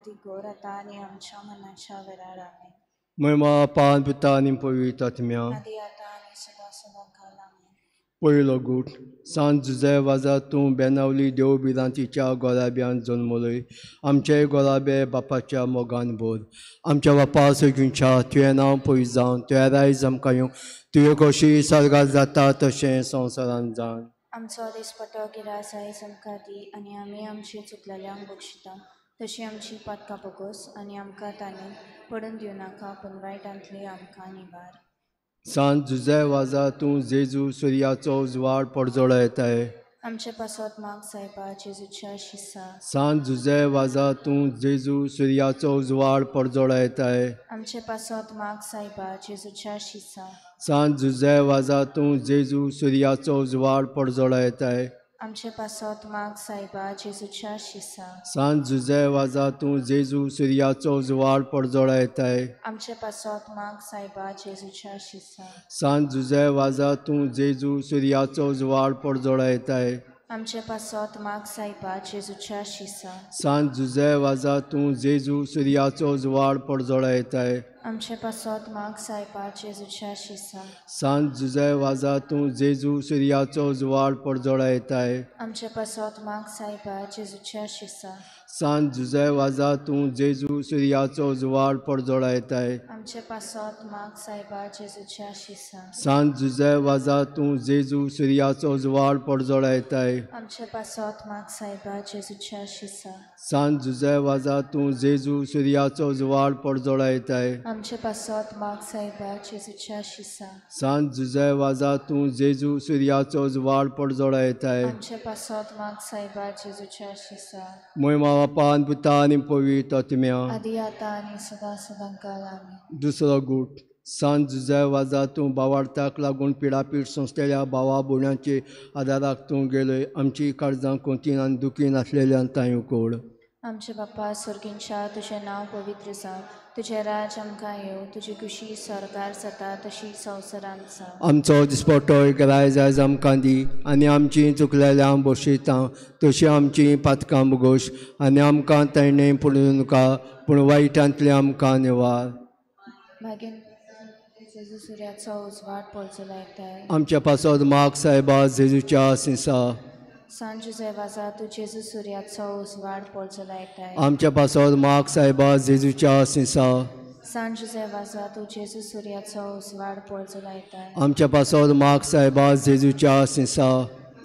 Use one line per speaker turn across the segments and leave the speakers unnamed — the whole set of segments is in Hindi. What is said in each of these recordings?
गोड आता आणि आमच्या मनाच्या वेळार आमेन.
महिमा पान पिता आणि पवित्र आत्म्या.
आदी आता आणि सदा सदांकाळ आमेन.
पयलो गूट. सांत जुजे वाजा तूं बेनावली देव बिरांतीच्या गोराब्यान जल्मलय. आमचे गोराबे बापाच्या मोगान भर. आमच्या बापा सगळींच्या तुवें नांव पवित्र जावन तुवें रायज आमकां येवं. तुवें कशी सर्गात जाता तशें संवसारान जावन.
आमचो दिसपटो गिरास आयज आमकां दी आनी आमी आमची चुकलेल्यांक बक्षिता तशी आमची पातकां बगोस आनी आमकां ताणें पडून दिवं नाका पूण वायटांतली आमकां निवार.
सांत जुजे वाजा तूं जेजू सुर्याचो उजवाड पडजोळो येताय.
आमचे पासत माग सायबा जेजूच्या शिसा.
सांत जुजे वाजा तूं जेजू सुर्याचो उजवाड पडजोळो येताय.
आमचे पासत माग सायबा जेजूच्या शिसा.
सांत जुजे वाजा तूं जेजू सुर्याचो उजवाड पडजोळो येताय.
आमचे पासत माग सायबा जेजूच्या शिसा.
सांत जुजे वाजा तूं जेजू सुर्याचो उजवाड पडजोळो येताय.
आमचे पासत माग सायबा जेजूच्या शिसा.
सांत जुजे वाजा तूं जेजू सुर्याचो उजवाड पडजोळो येताय.
आमचे पासत माग सायबा जेजूच्या शिसा.
सांत जुजे वाजा तूं जेजू सुर्याचो उजवाड पडजोळो येताय.
आमचे पासत माग सायबा जेजूच्या शिसा.
सांत जुजे वाजा तूं जेजू सुर्याचो उजवाड पडजोळो येताय.
आमचे पासत माग सायबा जेजूच्या शिसा.
सांत जुजे वाजा तूं जेजू सुर्याचो उजवाड पडजोळो येताय.
आमचे पासत माग सायबा जेजूच्या शिसा.
सांत जुजे वाजा तूं जेजू सुर्याचो उजवाड पडजोळो येताय.
आमचे पासत माग सायबा जेजूच्या शिसा.
सांत जुजे वाजा तूं जेजू सुर्याचो उजवाड पडजोळो येताय.
आमचे पासत माग सायबा जेजूच्या शिसा.
सांत जुजे वाजा तूं जेजू सुर्याचो उजवाड पडजोळो येताय.
आमचे पासत माग सायबा जेजूच्या शिसा.
महिमा बापान पुता आनी पवित्र आत्म्या.
आदी आता आणि सदा सदांकाळ आमेन.
दुसरो गूट. सांत जुजे वाजा तूं भावार्थाक लागून पिडापीड सोंसलेल्या भावा भयणांचे आदाराक तूं गेलय. आमची काळजां कोंतीन आनी दुखीन आसलेल्यान तांय उकोड.
आमचे बाप्पा सुर्गींच्या तुझें नांव पवित्र जावं. तुझे राज आमकां येवं. तुजी कुशी स्वर्गार जाता तशी संवसारांत जावं.
आमचो दिसपटो रायज आयज आमकां दी आनी आमची चुकलेल्यांक बक्षिता तशी आमची पातकां बगोश आनी आमकां तेणें पडूं नाका पूण वायटांतली आमकां निवार.
मागीर जेजू सुर्याचो उजवाड पडचो लायताय.
आमच्या पासत माग सायबा जेजूच्या सिंसा.
सांत जुजे वाजा तूं जेजू सुर्याचो उजवाड पडचो लायताय.
आमच्या पासत माग सायबा जेजूच्या सिंसा.
सांत जुजे वाजा तूं जेजू सुर्याचो उजवाड पडचो लायताय.
आमच्या पासत माग सायबा जेजूच्या सिंसा.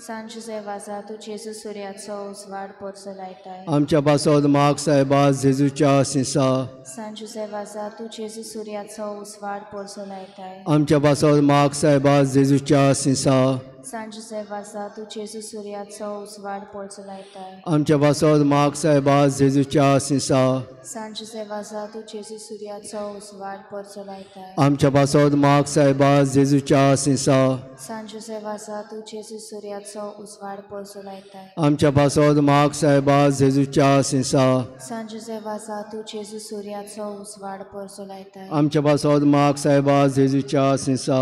सांत जुजे वाजा तूं जेजू सुर्याचो उजवाड पडचो लायताय.
आमच्या पासत माग सायबा जेजूच्या सिंसा.
सांत जुजे वाजा तूं जेजू सुर्याचो उजवाड पडचो लायताय.
आमच्या पासत माग सायबा जेजूच्या सिंसा.
सांत जुजे वाजा तूं जेजू सुर्याचो उजवाड पडचो लायताय.
आमच्या पासत माग सायबा जेजूच्या सिंसा.
सांत जुजे वाजा तूं जेजू सुर्याचो उजवाड पडचो लायताय.
आमच्या पासत माग सायबा जेजूच्या सिंसा.
सांत जुजे वाजा तूं जेजू सुर्याचो उजवाड पडचो लायताय.
आमच्या पासत माग सायबा जेजूच्या सिंसा.
सांत जुजे वाजा तूं जेजू सुर्याचो उजवाड पडचो लायताय.
आमच्या पासत माग सायबा जेजूच्या सिंसा.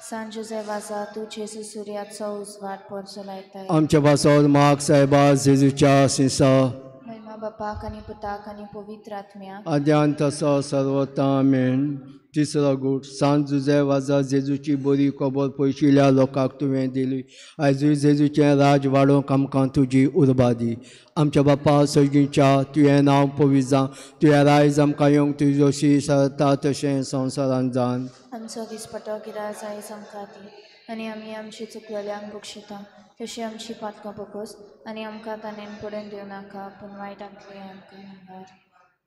सांत जुजे वाजा तूं जेजू सुर्याचो उजवाड पडचो लायताय.
आमच्या पासत माग सायबा जेजूच्या सिंसा.
महिमा बापाक आनी पुताक आनी पवित्र आत्म्याक.
आद्यान तसो सर्वता आमेन. तिसरो गूट. सांत जुजे वाजा जेजूची बरी खबर पयशिल्ल्या लोकांक तुवें दिली. आयजूय जेजूचें राज वाडोवंक आमकां तुजी उर्बा दी. आमच्या बापा सगळींच्या तुवें नांव पवित्र जावं. तुवें रायज आमकां येवंक तुजी जशी सरता तशें संवसारान जावन.
आमचो दिसपटो गिरास आयज आमकां दी आनी आमी आमची चुकलेल्यांक बक्षिता तशी आमची पातकां बगोस आनी आमकां ताणें पडून दिवं नाका पूण वायटांतली आमकां निवार.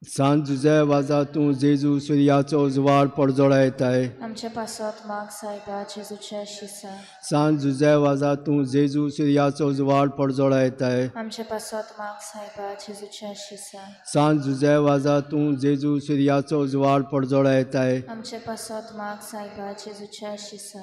सांत जुजे वाजा तूं जेजू सुर्याचो उजवाड पडजोळो येताय.
आमचे पासत माग सायबा जेजूच्या शिसा.
सांत जुजे वाजा तूं जेजू सुर्याचो उजवाड पडजोळो येताय.
आमचे पासत माग सायबा जेजूच्या शिसा.
सांत जुजे वाजा तूं जेजू सुर्याचो उजवाड पडजोळो येताय.
आमचे पासत माग सायबा जेजूच्या शिसा.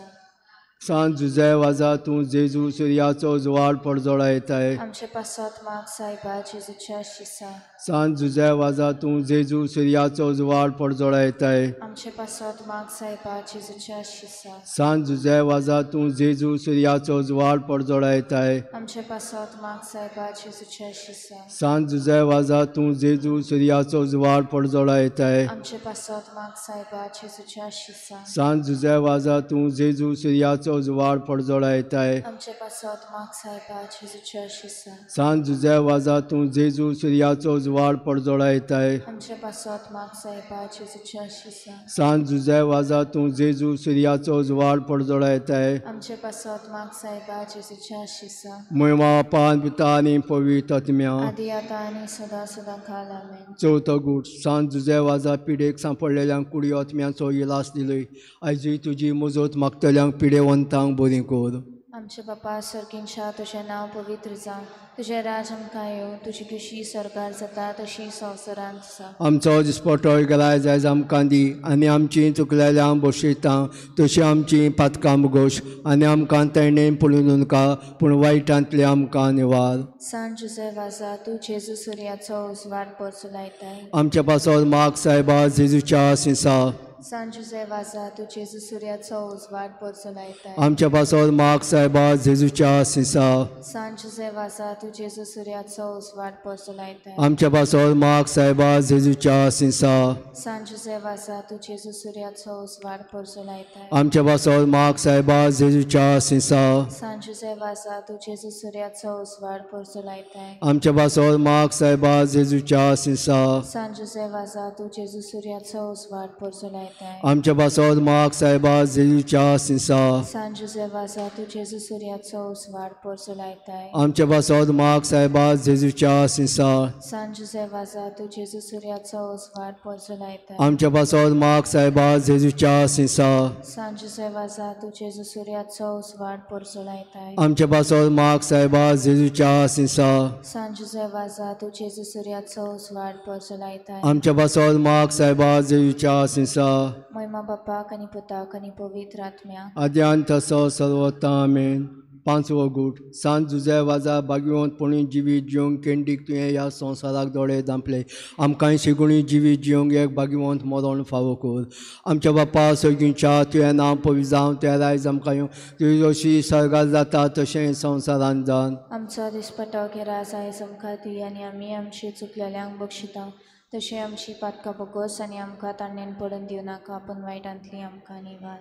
सांत जुझे वाजा तूं जेजू सुर्याचो उजवाड पडजोळा येताय
आमचे पासोतमाक सायबा जेजूच्या शिसा
सांत जुझे वाजा तूं जेजू सुर्याचो उजवाड पडजोळा येताय
आमचे पासोतमाक सायबा जेजूच्या शिसा
सांत जुझे वाजा तूं जेजू सुर्याचो उजवाड पडजोळा येताय
आमचे पासोतमाक सायबा जेजूच्या शिसा
सांत जुझे वाजा तूं जेजू सुर्याचो उजवाड पडजोळा येताय
आमचे पासोतमाक सायबा जेजूच्या शिसा
सांत जुझे वाजा तूं जेजू सुर्याचो उजवाड पडजोळा येताय
आमचे पासोतमाक सायबा जेजूच्या शिसा
सांत जुझे वाजा तूं जेजू सुर्याचो उजवाड पडजोळा येताय
आमचे पासोतमाक सायबा जेजूच्या शिसा
सांत जुझे वाजा तूं जेजू सुर्याचो उजवाड पडजोळा येताय
आमचे पासोतमाक सायबा जेजूच्या शिसा
महिमा पान पिता आनी पवित्र आत्म्या
आदी आता आणि सदा सदा काल आमेन
चवथो गूट सांत जुझे वाजा पिडेक सांपडलेल्यांक कुडी आत्म्याचो इलास दिलय आयजूय तुजी मजत मागतल्यांक पिडेवंतांक बरी कर
आमचे बापा सर्गींच्या तुझें नांव पवित्र जावं तुझें राज आमकां येवं तुजी कुशी सरकार जाता तशी संवसारांत आसा
आमचो दिसपटो गराय जायज आमकां दी आनी आमची चुकलेल्यांक बक्षयता तशी आमची पातकां मुगोश आनी आमकां तेणें पळून उनका पूण वायटांतले आमकां निवार
सांत जुझे वाजा तूं जेजू सुर्याचो उजवाड परचो लायताय
आमच्या पासत माग सायबा जेजूच्या सिंसा
सांत जुझे वाजा तूं जेजू सुर्याचो उजवाड परचो लायताय
आमच्या पासत माग सायबा जेजूच्या सिंसा
सांत जुझे वाजा तूं जेजू सुर्याचो उजवाड परचो लायताय
आमच्या पासत माग सायबा जेजूच्या सिंसा
सांत जुझे वाजा तूं जेजू सुर्याचो उजवाड परचो लायताय
आमच्या पासत माग सायबा जेजूच्या सिंसा
सांत जुझे वाजा तूं जेजू सुर्याचो उजवाड परचो लायताय
आमच्या पासत माग सायबा जेजूच्या सिंसा
सांत जुझे वाजा तूं जेजू सुर्याचो उजवाड परचो लायताय
आमच्या पासत माग सायबा जेजूच्या सिंसा
सांत जुझे वाजा तूं जेजू सुर्याचो उजवाड परचो लायताय
आमच्या पासत माग सायबा जेजूच्या सिंसा
सांत जुझे वाजा तूं जेजू सुर्याचो उजवाड परचो लायताय
आमच्या पासत माग सायबा जेजूच्या सिंसा
सांत जुझे वाजा तूं जेजू सुर्याचो उजवाड परचो लायताय
आमच्या पासत माग सायबा जेजूच्या सिंसा
सांत जुझे वाजा तूं जेजू सुर्याचो उजवाड परचो लायताय
आमच्या पासत माग सायबा जेजूच्या सिंसा
महिमा बापाक आनी पुताक आनी पवित्र आत्म्याक
आद्यान तसो सर्वता आमेन पांचवो गूट सांत जुझे वाजा भाग्यवंतपणी जिवीत जिवंक केंडीक तुवें ह्या संवसाराक दोळे धांपले आमकांय शिगुणी जिवीत जिवंक एक भाग्यवंत मरण फावो कर आमच्या बापा सर्गींच्या तुवें नांव पवित्र जावं तुवें रायज आमकां येवं तुजी जशी सर्गार जाता तशें संवसारान जावन
आमचो दिसपटो गिरास आयज आमकां दी आनी आमी आमची चुकलेल्यांक बक्षिता तशें आमची पातकां बगोस आनी आमकां ताणेन पडून दिवं नाका पूण वायटांतली आमकां निवार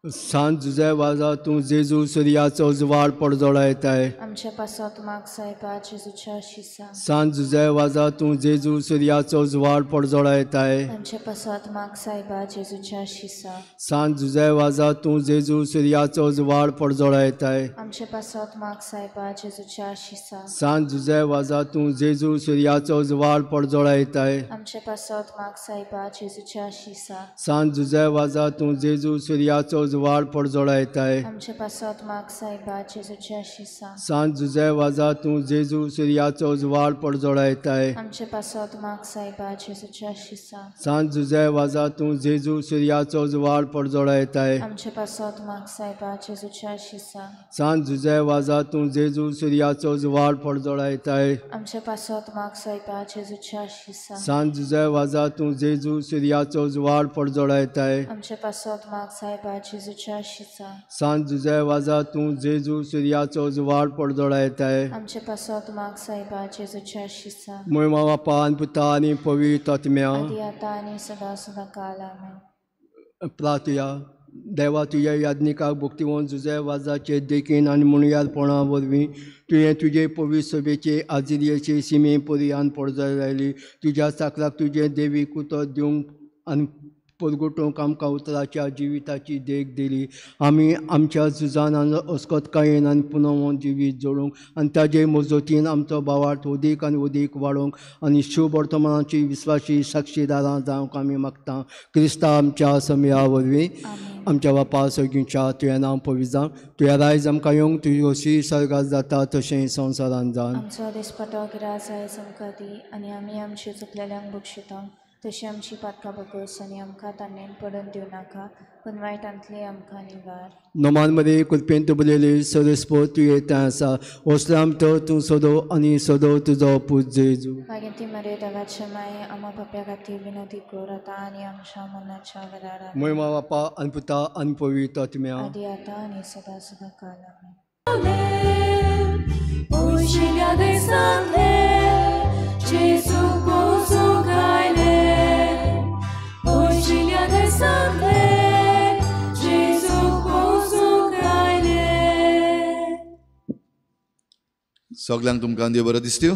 सांत जुझे वाजा तूं जेजू सुर्याचो उजवाड पडजोळा येताय
आमचे पासोतमाक सायबा जेजूच्या शिसा
सांत जुझे वाजा तूं जेजू सुर्याचो उजवाड पडजोळा येताय
आमचे पासोतमाक सायबा जेजूच्या शिसा
सांत जुझे वाजा तूं जेजू सुर्याचो उजवाड पडजोळा येताय
आमचे पासोतमाक सायबा जेजूच्या शिसा
सांत जुझे वाजा तूं जेजू सुर्याचो उजवाड पडजोळा येताय
आमचे पासोतमाक सायबा जेजूच्या शिसा
सांत जुझे वाजा तूं जेजू सुर्याचो उजवाड पडजोळा येताय
आमचे पासोतमाक सायबा जेजूच्या शिसा
सांत जुझे वाजा तूं जेजू सुर्याचो उजवाड पडजोळा येताय
आमचे पासोतमाक सायबा जेजूच्या शिसा
सांत जुझे वाजा तूं जेजू सुर्याचो उजवाड पडजोळा येताय
आमचे पासोतमाक सायबा जेजूच्या शिसा
सांत जुझे वाजा तूं जेजू सुर्याचो उजवाड पडजोळा येताय
आमचे पासोतमाक सायबा जेजूच्या शिसा
सांत जुझे वाजा तूं जेजू सुर्याचो उजवाड पडजोळा येताय
आमचे पासोतमाक सायबा जेजूच्या शिसा
सांत जुझे वाजा तूं जेजू सुर्याचो उजवाड पडजोळा येताय
आमचे पासोतमाक सायबा जेजूच्या शिसा
महिमा बापा आनी पुता आनी पवित्र आत्म्या
आदी आता आनी सदा सदा काल आमेन
प्रार्थया देवा तुज्या याज्ञिकाक भक्तिवंत जुझे वाजाचे देखीन आनी मुणयारपणा वरवीं तुवें तुजे पवित्र सभेचे आजिरियेचे सिमे पर्यंत पडजळ लायली तुज्या चाकराक तुजें देवीक उतर दिवंक आनी परगटूंक आमकां उतराच्या जिविताची देख दिली आमी आमच्या झुजान अस्कोतकायेन आनी पुनवून जिवीत जोडूंक आनी ताजे मजतीन आमचो भावार्थ अदीक आनी अदीक वाडोवंक आनी शुभ वर्तमानाची विस्वासी साक्षीदारां जावंक आमी मागता क्रिस्ता आमच्या समया वरवीं आमच्या बापा सगळींच्या तुवें नांव पवित्र जावं तुवें रायज आमकां येवंक तुजी अशी सर्गार जाता तशें संवसारान जावन
आमचो दिसपटो गिरास आयज आमकां दी आनी आमी आमची चुकलेल्यांक बक्षिता तशी आमची पातकां बगोस आनी आमकां ताणें पडून दिवं नाका पूण वायटांतली आमकां निवार.
नोमांमध्ये कुलपेंत बरयली सरस्पो तू येता आसा वस्त्राम तो तूं सोदो आनी सोदो तुजो पूज जेजू.
मागीर ती मरे देवाचे माये आमा पाप्या खातीर विनंती कर आतां आनी आमच्या मनाच्या वरार.
महिमा बापा आनी पुता आनी पवित्र आत्म्या.
आदी आतां आनी सदां सदां काल.
Uccilia dei sangue, Gesù posso caire. Uccilia dei sangue, Gesù posso caire.
सगळ्यांक तुमकां देव बरो दिसत्यो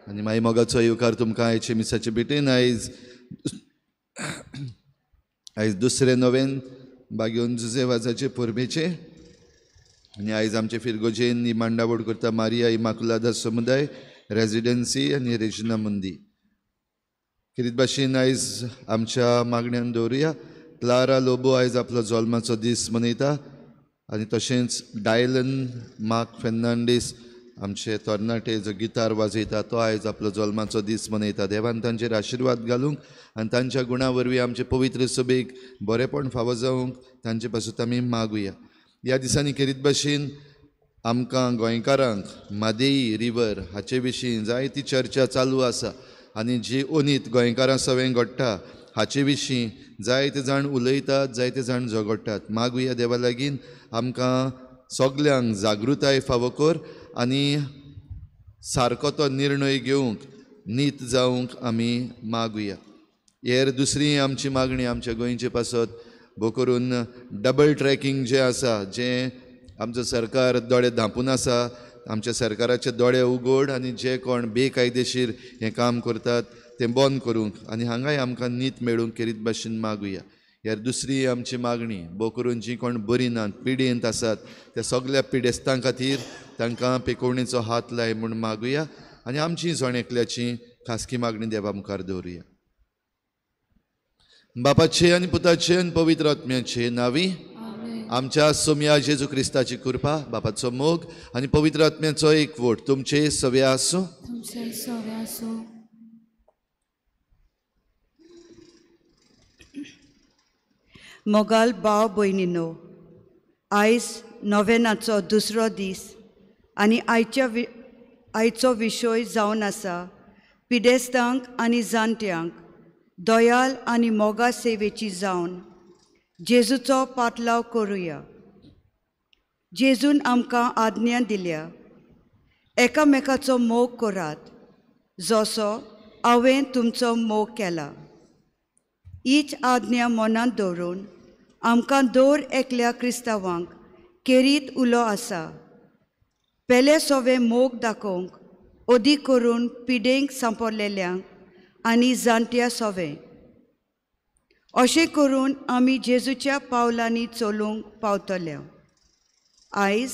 आनी मागीर मोगाचो येवकार तुमकां आयचे मिसाचे भेटेन. आयज दुसरें नवें बागेवन जुजे वाजाचे पोरबेचे आनी आयज आमचे फिरगोजेन ही मांडावळ करता मारिया इमाकुलादा समुदाय रेजिडेन्सी आनी रेजिना मंदी. कितें भाशेन आयज आमच्या मागण्यांत दवरुया. क्लारा लोबो आयज आपलो जल्माचो दीस मनयता आनी तशेंच डायलन मार्क फेर्नांडीस आमचे तरणाटे जो गिटार वाजयता तो आयज आपलो जल्माचो दीस मनयता. देवान तांचेर आशिर्वाद घालूंक आनी तांच्या गुणा वरवीं आमचे पवित्र सभेक बरेपण फावो जावंक तांचे पासून आमी मागुया. ह्या दिसांनी खेरीत भाशेन आमकां गोंयकारांक मादेई रिवर हाचे विशीं जायती चर्चा चालू आसा आनी जी ओनीत गोंयकारां सवें घडटा हाचे विशीं जायते जाण उलयतात, जायते जाण झगडटात. मागुया देवा लागीं आमकां सगल्यांक जागृताय फावो कर आनी सारको तो निर्णय घेवंक नीत जावंक आमी मागुया. हेर दुसरी आमची मागणी आमच्या गोंयचे पासत भोव करून डबल ट्रॅकिंग जें आसा जें आमचो सरकार दोळे धांपून आसा. आमच्या सरकाराचे दोळे उगड आनी जे कोण बेकायदेशीर हें काम करतात तें बंद करूंक आनी हांगाय आमकां नीत मेळूंक खेरीत भाशेन मागुया. ह्यार दुसरी आमची मागणी भोव करून जी कोण बरी नात पिडेंत आसात त्या सगळ्या पिडेस्तां खातीर तांकां पेकोवणेचो हात लाय म्हूण मागुया आनी आमची जोणेकल्याची खासगी मागणी देवा मुखार दवरुया. बापाचे आनी पुताचे आनी पवित्र आत्म्याचे नांवी आमच्या सोम्या जेजू क्रिस्ताची कृपा बापाचो मोग आनी पवित्र आत्म्याचो एकवट तुमचे सवे आसूं.
तुमचे सवे आसूं.
मोगाल भाव भयणीनो, आयज नोवेनाचो दुसरो दीस आनी आयचो विशय जावन आसा पिडेस्तांक आनी जाणट्यांक दोयाल आनी मोगा सेवेची जावन जेजूचो पाटलाव करुया. जेजून आमकां आज्ञा दिल्या एकामेकाचो मोग करात जसो हांवें तुमचो मोग केला. हीच आज्ञा मनांत दवरून आमकां दर एकल्या क्रिस्तांवांक केरीत उलो आसा. पेले सोवे मोग दाखोवंक ओदी करून पिडेंक सांपरलेल्यांक आनी जाणट्या सोवें. अशें करून आमी जेजूच्या पावलांनी चलूंक पावतले. आयज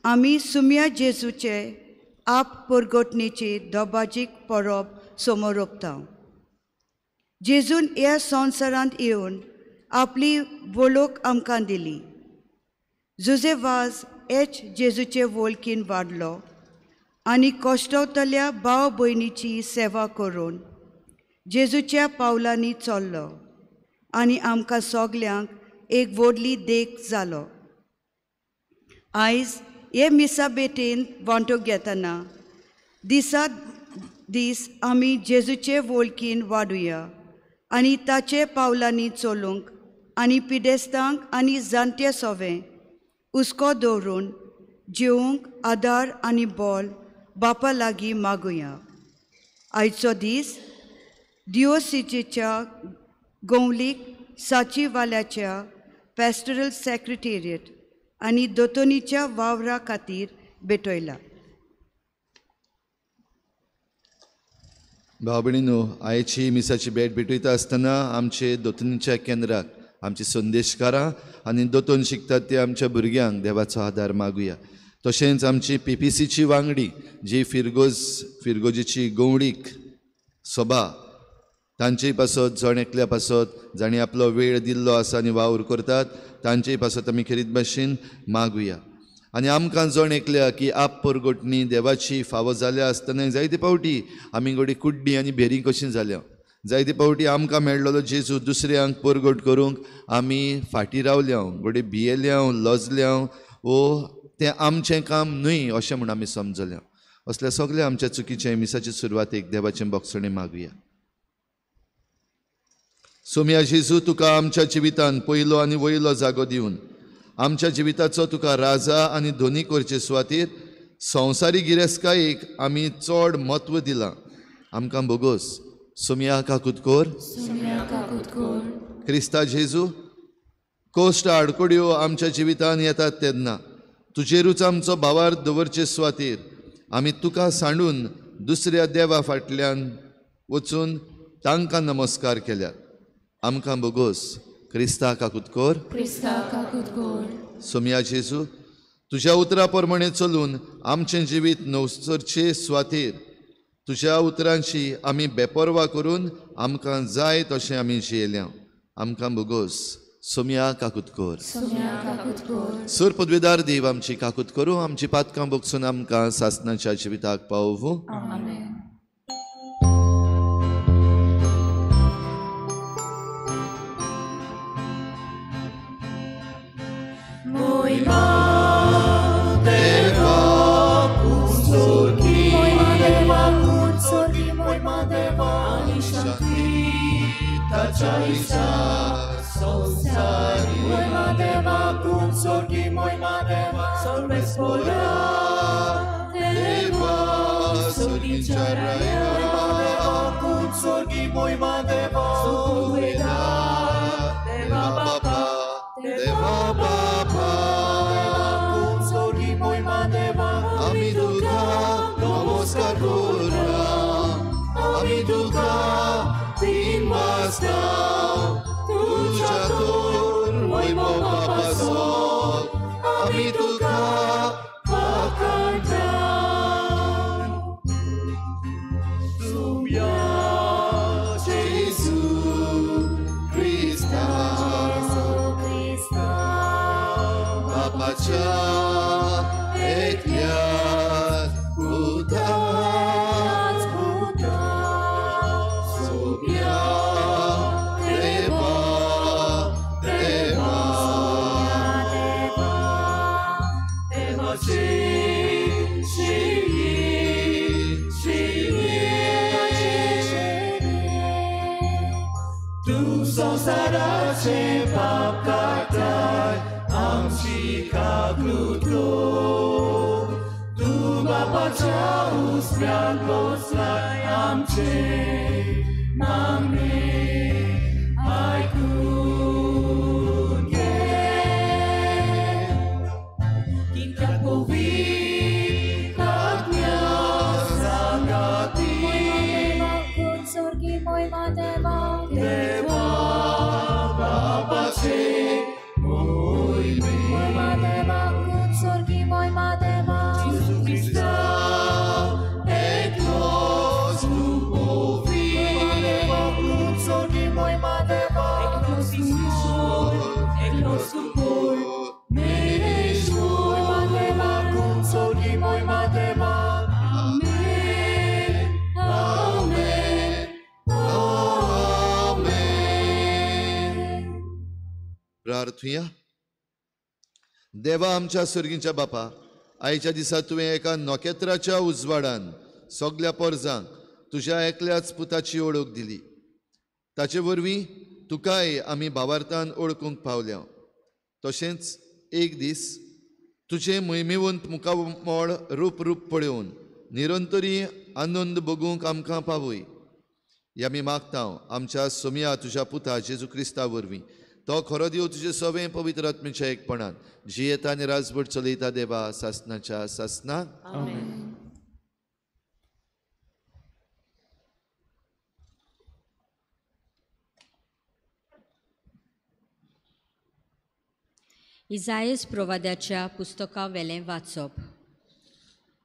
आमी सुम्या जेजूचे आप परगटणेची दोबाजीक परब समोर ओंपता. जेजून ह्या संवसारांत येवन आपली वळख आमकां दिली. जुजे वाज हेच जेजूचे वळखीन वाडलो आनी कश्टवतल्या भाव भयणीची सेवा करून जेजूच्या पावलांनी चल्लो आनी आमकां सगल्यांक एक व्हडली देख जालो. आयज हे मिसा बेटेन वांटो घेतना दिसात दीस आमी जेजूचे वळखीन वाडुया आनी ताचे पावलांनी चलूंक आनी पिडेस्तांक आनी जाणटे सोवें हुस्को दवरून जिवंक आदार आनी बोल बापा लागीं मागुया. आयचो दीस दिओसीसीच्या गोंवलीक साचीवाल्याच्या पॅस्टरल सेक्रेटेरिएट आनी दोतोनीच्या वावरा खातीर भेटयला.
भाव भयणीनो, आयची मिसाची भेट भेटयता आसतना आमचे दोतोनीच्या केंद्राक आमची संदेशकारां आनी दोतोन शिकतात ते आमच्या भुरग्यांक देवाचो आदार मागुया. तशेंच आमची PPCची वांगडी जी फिरगोजेची गोंवडीक सभा तांचेय पासत जण एकल्या पासत जाणी आपलो वेळ दिल्लो आसा आनी वावर करतात तांचेय पासत आमी खेरीत भाशेन मागुया. आनी आमकां जण एकल्या की आप परगटणी देवाची फावो जाल्या आसतना जायते पावटी आमी घडी कुड्डी आनी भेरी कशीं जाल्या जायते पावटी आमकां मेळ्ळलो जेजू दुसऱ्यांक परगट करूंक आमी फाटीं रावल्या घोडे भियेल्या लजल्या वो तें आमचें काम न्हय अशें म्हूण आमी समजल्या असल्या सगळ्या आमच्या चुकीच्या मिसाची सुरवातेक देवाचें बोगसणें मागुया. सोम्या जेजू तुका आमच्या जिवितान पयलो आनी वयलो जागो दिवन आमच्या जिविताचो तुका राजा आनी धोनी करचे सुवातेर संवसारी गिरेस्कायेक आमी चड म्हत्व दिलां. आमकां बोगोस सोम्या काकुतकोर क्रिस्ता जेजू कोश्ट आडकोड्यो आमच्या जिवितान येतात तेन्ना तुजेरूच आमचो भावार दवरचे सुवातेर आमी तुका सांडून दुसऱ्या देवा फाटल्यान वचून तांकां नमस्कार केल्यात. आमकां बोगोस क्रिस्ता काकुतकोर सोम्या जेजू तुज्या उतरा प्रमाणे चलून आमचें जिवीत नवसरचे सुवातेर तुज्या उतरांची आमी बेपरवा करून आमकां जाय तशें आमी जियेल्या. आमकां बोगोस सोम्या काकुतकोर सूर पदवीदार देव आमची काकूत करूं आमची पातकां बोगसून आमकां सासणाच्या जिविताक पावूं. आमी तुका नमस्कार करता आमी तुका तीन वाजता तुज्या तोर वैभव बापाचो आमी तुका वाखाणटा. सोम्या जेजू क्रिस्ता बापाच्या एकल्या उदास सोम्या देवा देवा देवाचे तू संसाराचे पाप काढताय आमची काकूत कर. तू बापाच्या उजव्यान बसलाय आमचे मागणे ऐकून घे. कित्याक पवित्र आज्ञा सांगाती देवा बापाचे Jezu Krista, eklos lubowi, eklos lubor, meneszło, sorgi moj matema, amen, amen, amen. प्रार्थुया. देवा आमच्या स्वर्गीच्या बापा आयच्या दिसा तुवें एका नखेत्राच्या उजवाडान सगळ्या परजांक तुज्या एकल्याच पुताची ओळख दिली. ताचे वरवीं तुकाय आमी भावार्थान ओळखूंक पावल्या. तशेंच एक दीस तुजें मोहिमेवंत मुखामोळ रूप पळोवन निरंतरी आनंद भोगूंक आमकां पावय. हें आमी मागता आमच्या सोम्या तुज्या पुता जेजू क्रिस्ता वरवीं. तो खरो देव तुजे सवें पवित्र आत्मेच्या एकपणान जियेता आनी राजभर चलयता देवा सासणाच्या सासणाक.
इजायस प्रवाद्याच्या पुस्तका वेलें वाचप.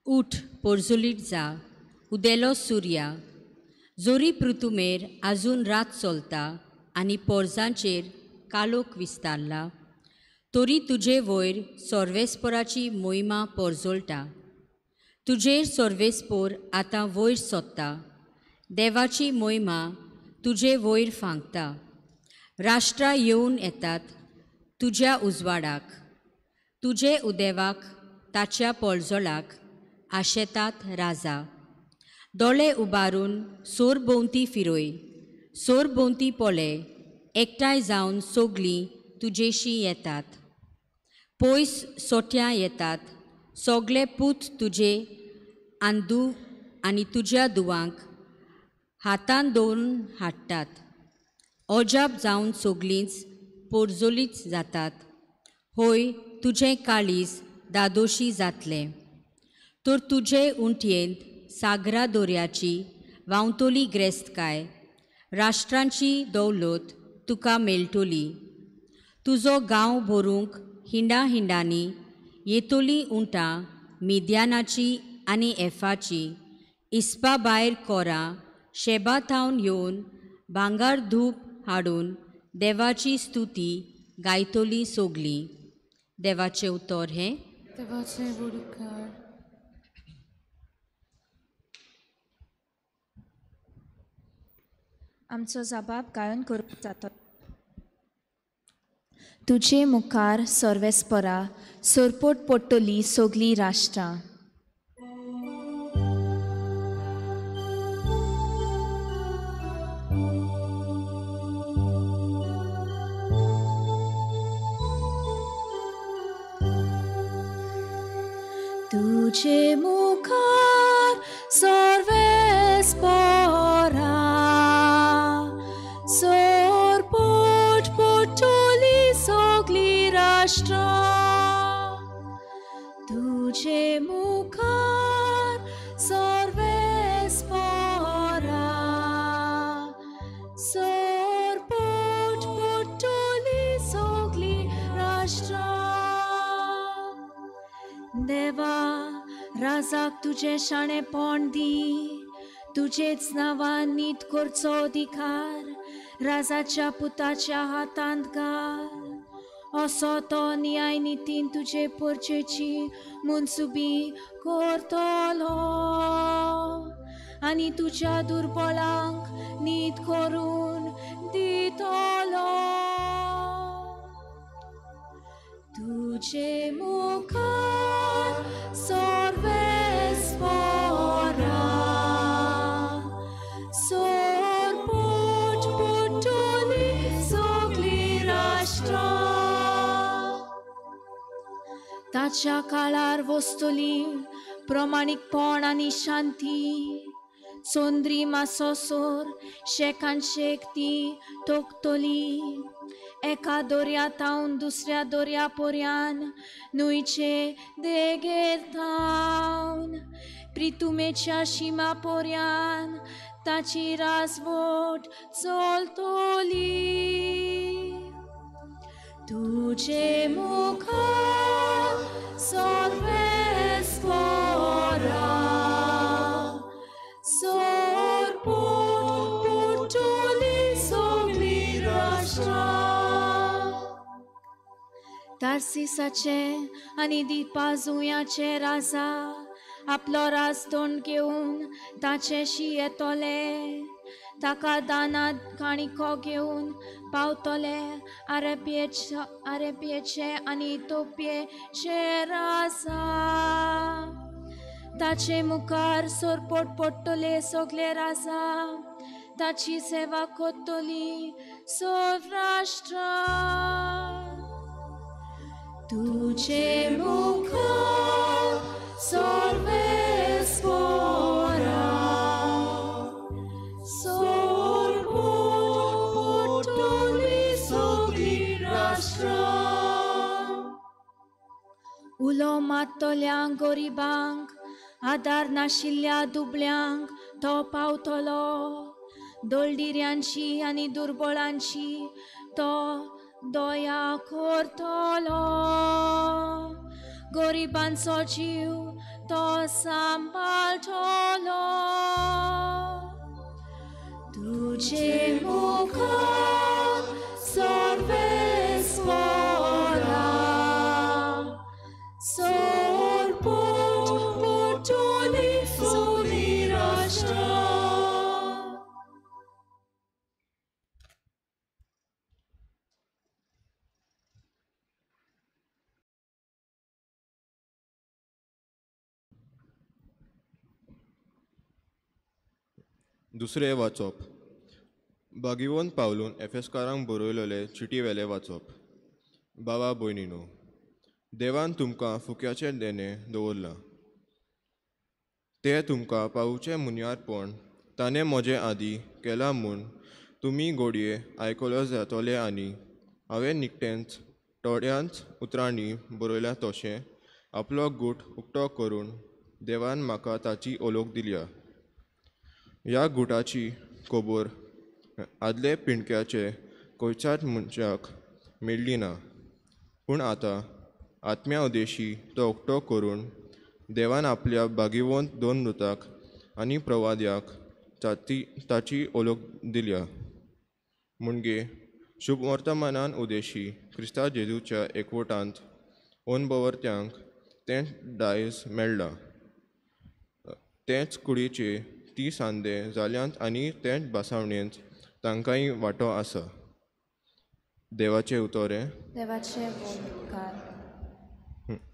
उठ पोरजुलीट जा उदेलो सुर्या जोरी पृथुमेर आजून रात चलता आनी पोरजांचेर कालोक विस्तारला तोरी तुजे वयर सोर्वेस्पोराची मोहिमा पोरजोळटा. तुजेर सोर्वेस्पोर आतां वयर सोदता. देवाची मोहिमा तुजे वयर फांकता. राष्ट्रां येवन येतात तुज्या उजवाडाक. तुजे उदेवाक ताच्या पळजोळाक आशेतात राजा. दोळे उबारून सोर भोंवती फिरोय. सोर भोंवती पोळे एकठांय जावन सोगलीं तुजेशी येतात. पयस सोट्यां येतात सोगले पूत तुजे आंदू आनी तुज्या दुवांक हातान दवरून हाडटात. ओजाप जावन सोगलींच पोरजोलीच जातात. होय तुजें काळीज दादोशी जातलें. तर तुजे उंटयेंत सागरा दोर्याची व्हांवतोली ग्रेस्तकाय. राष्ट्रांची दौलत तुका मेळटोली. तुजो गांव भरूंक हिंडा हिंडांनी येतोली उंटां मिद्यानाची आनी एफाची. इस्पा भायर कोरां शेबा थावन येवन भांगार धूप हाडून देवाची स्तुती गायतोली सोगलीं. देवाचें उतर हें.
देवाचे बुडकार.
आमचो जबाब गायन करूंक जातो. तुजे मुखार सर्वेस्परा सोरपोट पडटली सोगलीं राष्ट्रां.
तुजे मुखार सर्वेस्परा सोरपोट पडटली सोगलीं राष्ट्रां. तुजे मुखार सर्वेस्परा सोरपोट पडटली सोगलीं राष्ट्रां. देवा राजाक तुजे शाणेपण दी. तुजेच नांवान नीत करचो अधिकार राजाच्या पुताच्या हातांत घाल. असो तो न्याय नितीन तुजे परचेची मुनसुबी करतलो आनी तुज्या दुर्बळांक नीत करून दितलो. तुजे मुखार सर्वेस्परा सोरपोट पडटली सोगलीं राष्ट्रां. ताच्या काळार वस्तुली प्रमाणीकपण आनी शांती. सोंद्री मासो सोर शेकान शेक ती तोखतली. एका दोर्या थावन दुसऱ्या दोर्या पर्यान न्हंयचे देगेर थावन प्रितुमेच्या शिमा पर्यान ताची राजवट चलतली. तुजे मुखार सर्वेस्परा सोरपोट पडटली सोगलीं राष्ट्रां. तार्सिसाचे आनी दिपाजुयाचे राजा आपलो राजदंड घेवन ताचेशी येतोले. ताका दानांत काणिको घेवन पावतले. आरेबियेचे आनी इथियोपियेचे राजा. ताचे मुखार सोरपोट पडटले सोगले राजा. ताची सेवा करतली सौराष्ट्रां. तुजे मुखार सर्वेस्परा सोरपोट पडटली सोगलीं राष्ट्रां. उलो मात्तोल्यांक गोरिबांक आदार नाशिल्ल्या दुबळ्यांक तो पावतलो. दोलडिऱ्यांची आनी दुर्बळांची तो दया करतलो. गरिबांचो जीव तो सांबाळटलो. तुजे मुखार सर्वेस्परा सोरपोट पडटली सोगलीं राष्ट्रां.
दुसरें वाचप बागिवोन पावलून एफेसकारांक बरयलेले चिटीवेले वाचप. बाबा भयणीनो, देवान तुमकां फुक्याचें देणें दवरलां. तें तुमकां पावुचें मुन्यारपण ताणें म्हजे आदीं केलां म्हूण तुमी घोडये आयकलो जातोले आनी हांवें निकटेंच थोड्यांच उतरांनी बरयल्या तशें आपलो गूट उक्तो करून देवान म्हाका ताची ओळख दिल्या. ह्या गुटाची खबर आदले पिणक्याचे खंयच्याच मनशाक मेळ्ळी ना, पूण आतां आत्म्या उदेशी तो उक्तो करून देवान आपल्या बागिवंत दोन दूतांक आनी प्रवाद्याक ताची ओळख दिल्या. म्हणजे शुभ वर्तमानान उदेशी क्रिस्ता जेजूच्या एकवटांत अणभवत्यांक तें दायज मेळ्ळां. तेच कुडीचे ती सांदे जाल्यांत आनी तेच बासावणेंत तांकांय वांटो आसा. देवाचे उतोरे.
देवाचे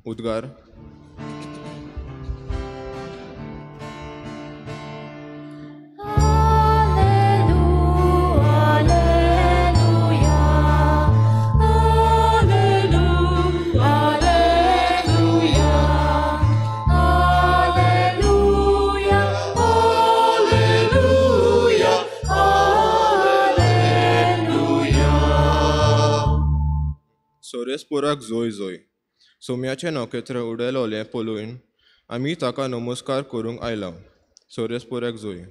उद्गार. सोरेस्पोराक जोय जोय. सोम्याचें नखेत्र उडेलोलें पळोवन आमी ताका नमस्कार करूंक आयलां. सोरेस्पोराक जोय.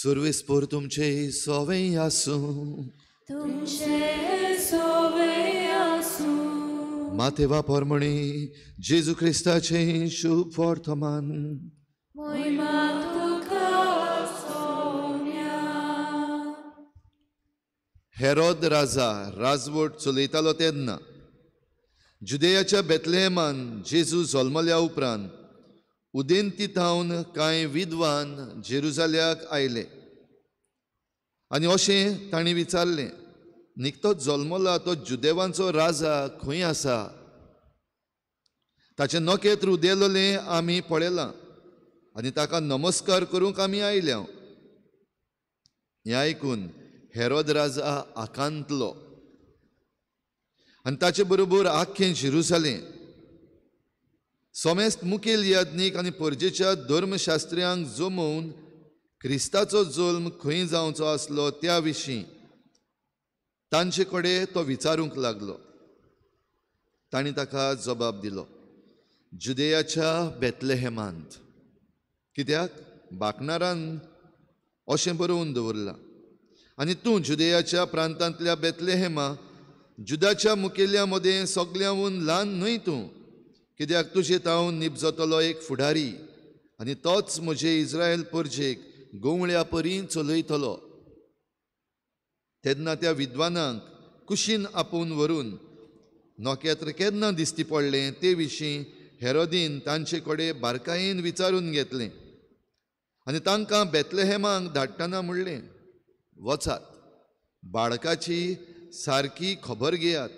सर्वेस्पोर तुमचे सोवें आसूं.
तुमचे सोवे आसूं.
मातेवा पोरमणी जेजू क्रिस्ताचें शुभ वर्तमान.
महिमा तुका सोम्या.
हेरोद राजा राजवट चलयतालो तेन्ना जुदेयाच्या बेतलेहमान जेजू जल्मल्या उपरांत उदेंती थावन कांय विद्वान जेरुजाल्याक आयले आनी अशें तांणी विचारलें, निकतोच जल्मला तो जुदेवांचो राजा खंय आसा? ताचें नखेत्र उदेलोलें आमी पळयलां आनी ताका नमस्कार करूंक आमी आयल्या. हें आयकून हेरोद राजा आकांतलो आनी ताचे बरोबर आख्खें जेरुसालेम सोमेस्त मुखेल याज्ञीक आनी परजेच्या धर्मशास्त्र्यांक जमोवन क्रिस्ताचो जल्म खंय जावचो आसलो त्या विशीं तांचे कडेन तो विचारूंक लागलो. तांणी ताका जबाब दिलो, जुदेयाच्या बेतलेहेमांत. कित्याक बाकनारान अशें बरोवन दवरलां. आनी तूं जुदेयाच्या प्रांतांतल्या बेतलेहेमा जुदाच्या मुखेल्या मदें सगळ्यांहून ल्हान न्हय तूं, कित्याक तुजे तावन नीप जातलो एक फुडारी आनी तोच म्हजे इस्रायल परजेक गोवळ्या परी चलयतलो. तेन्ना त्या विद्वानांक कुशीन आपोवन व्हरून नखेत्र केन्ना दिश्टी पडलें ते विशीं हेरोदीन तांचे कडेन बारकायेन विचारून घेतलें आनी तांकां बेतलेहेमांक धाडटना म्हणलें, वचात, बाळकाची सारकी खबर घेयात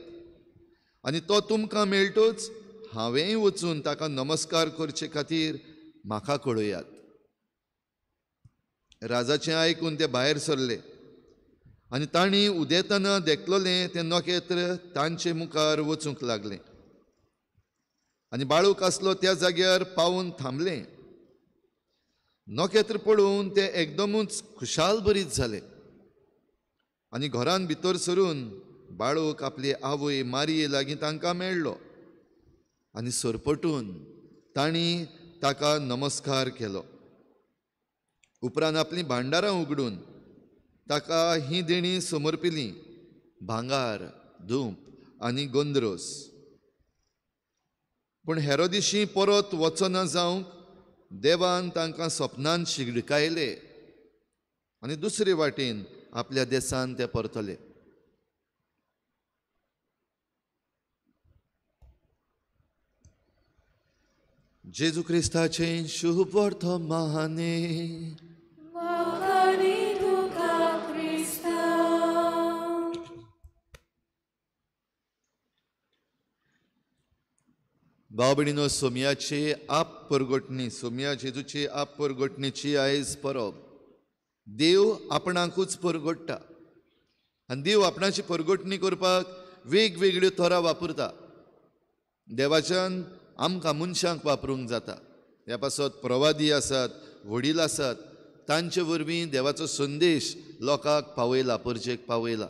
आनी तो तुमकां मेळटोच हांवेंय वचून ताका नमस्कार करचे खातीर म्हाका कळयात. राजाचें आयकून ते भायर सरले आनी तांणी उदेतना देखलोलें तें नखेत्र तांचे मुखार वचूंक लागलें आनी बाळूक आसलो त्या जाग्यार पावून थांबलें. नखेत्र पळोवन ते एकदमूच खुशाल भरीत जाले आनी घरान भितर सरून बाळूक आपली आवय मारये लागीं तांकां मेळ्ळो आनी सरपटून तांणी ताका नमस्कार केलो. उपरांत आपलीं भांडारां उगडून ताका ही देणी समर्पिली, भांगार, धूप आनी गोंदरोस. पूण हेरोदिशी परत वचना जावंक देवान तांकां सपनांत शिडकायले आनी दुसरे वाटेन आपल्या देसान ते परतले. जेजू क्रिस्ताचे शुभ वर्तमाने
Magani tuka Krista.
भाव भयणीनो, सोमयाचे आप परगोटणी, सोमया जेजूची आप परगोटणीची आयज परब. देव आपणाकूच परगोडटा आनी देव आपणाची परगोटणी करपाक वेगवेगळ्यो तोरां वापरता. देवाच्यान आमकां मनशांक वापरूंक जाता. ह्या पासत प्रवादी आसात, वडील आसात, तांचे वरवीं देवाचो संदेश लोकांक पावयला, परजेक पावयला.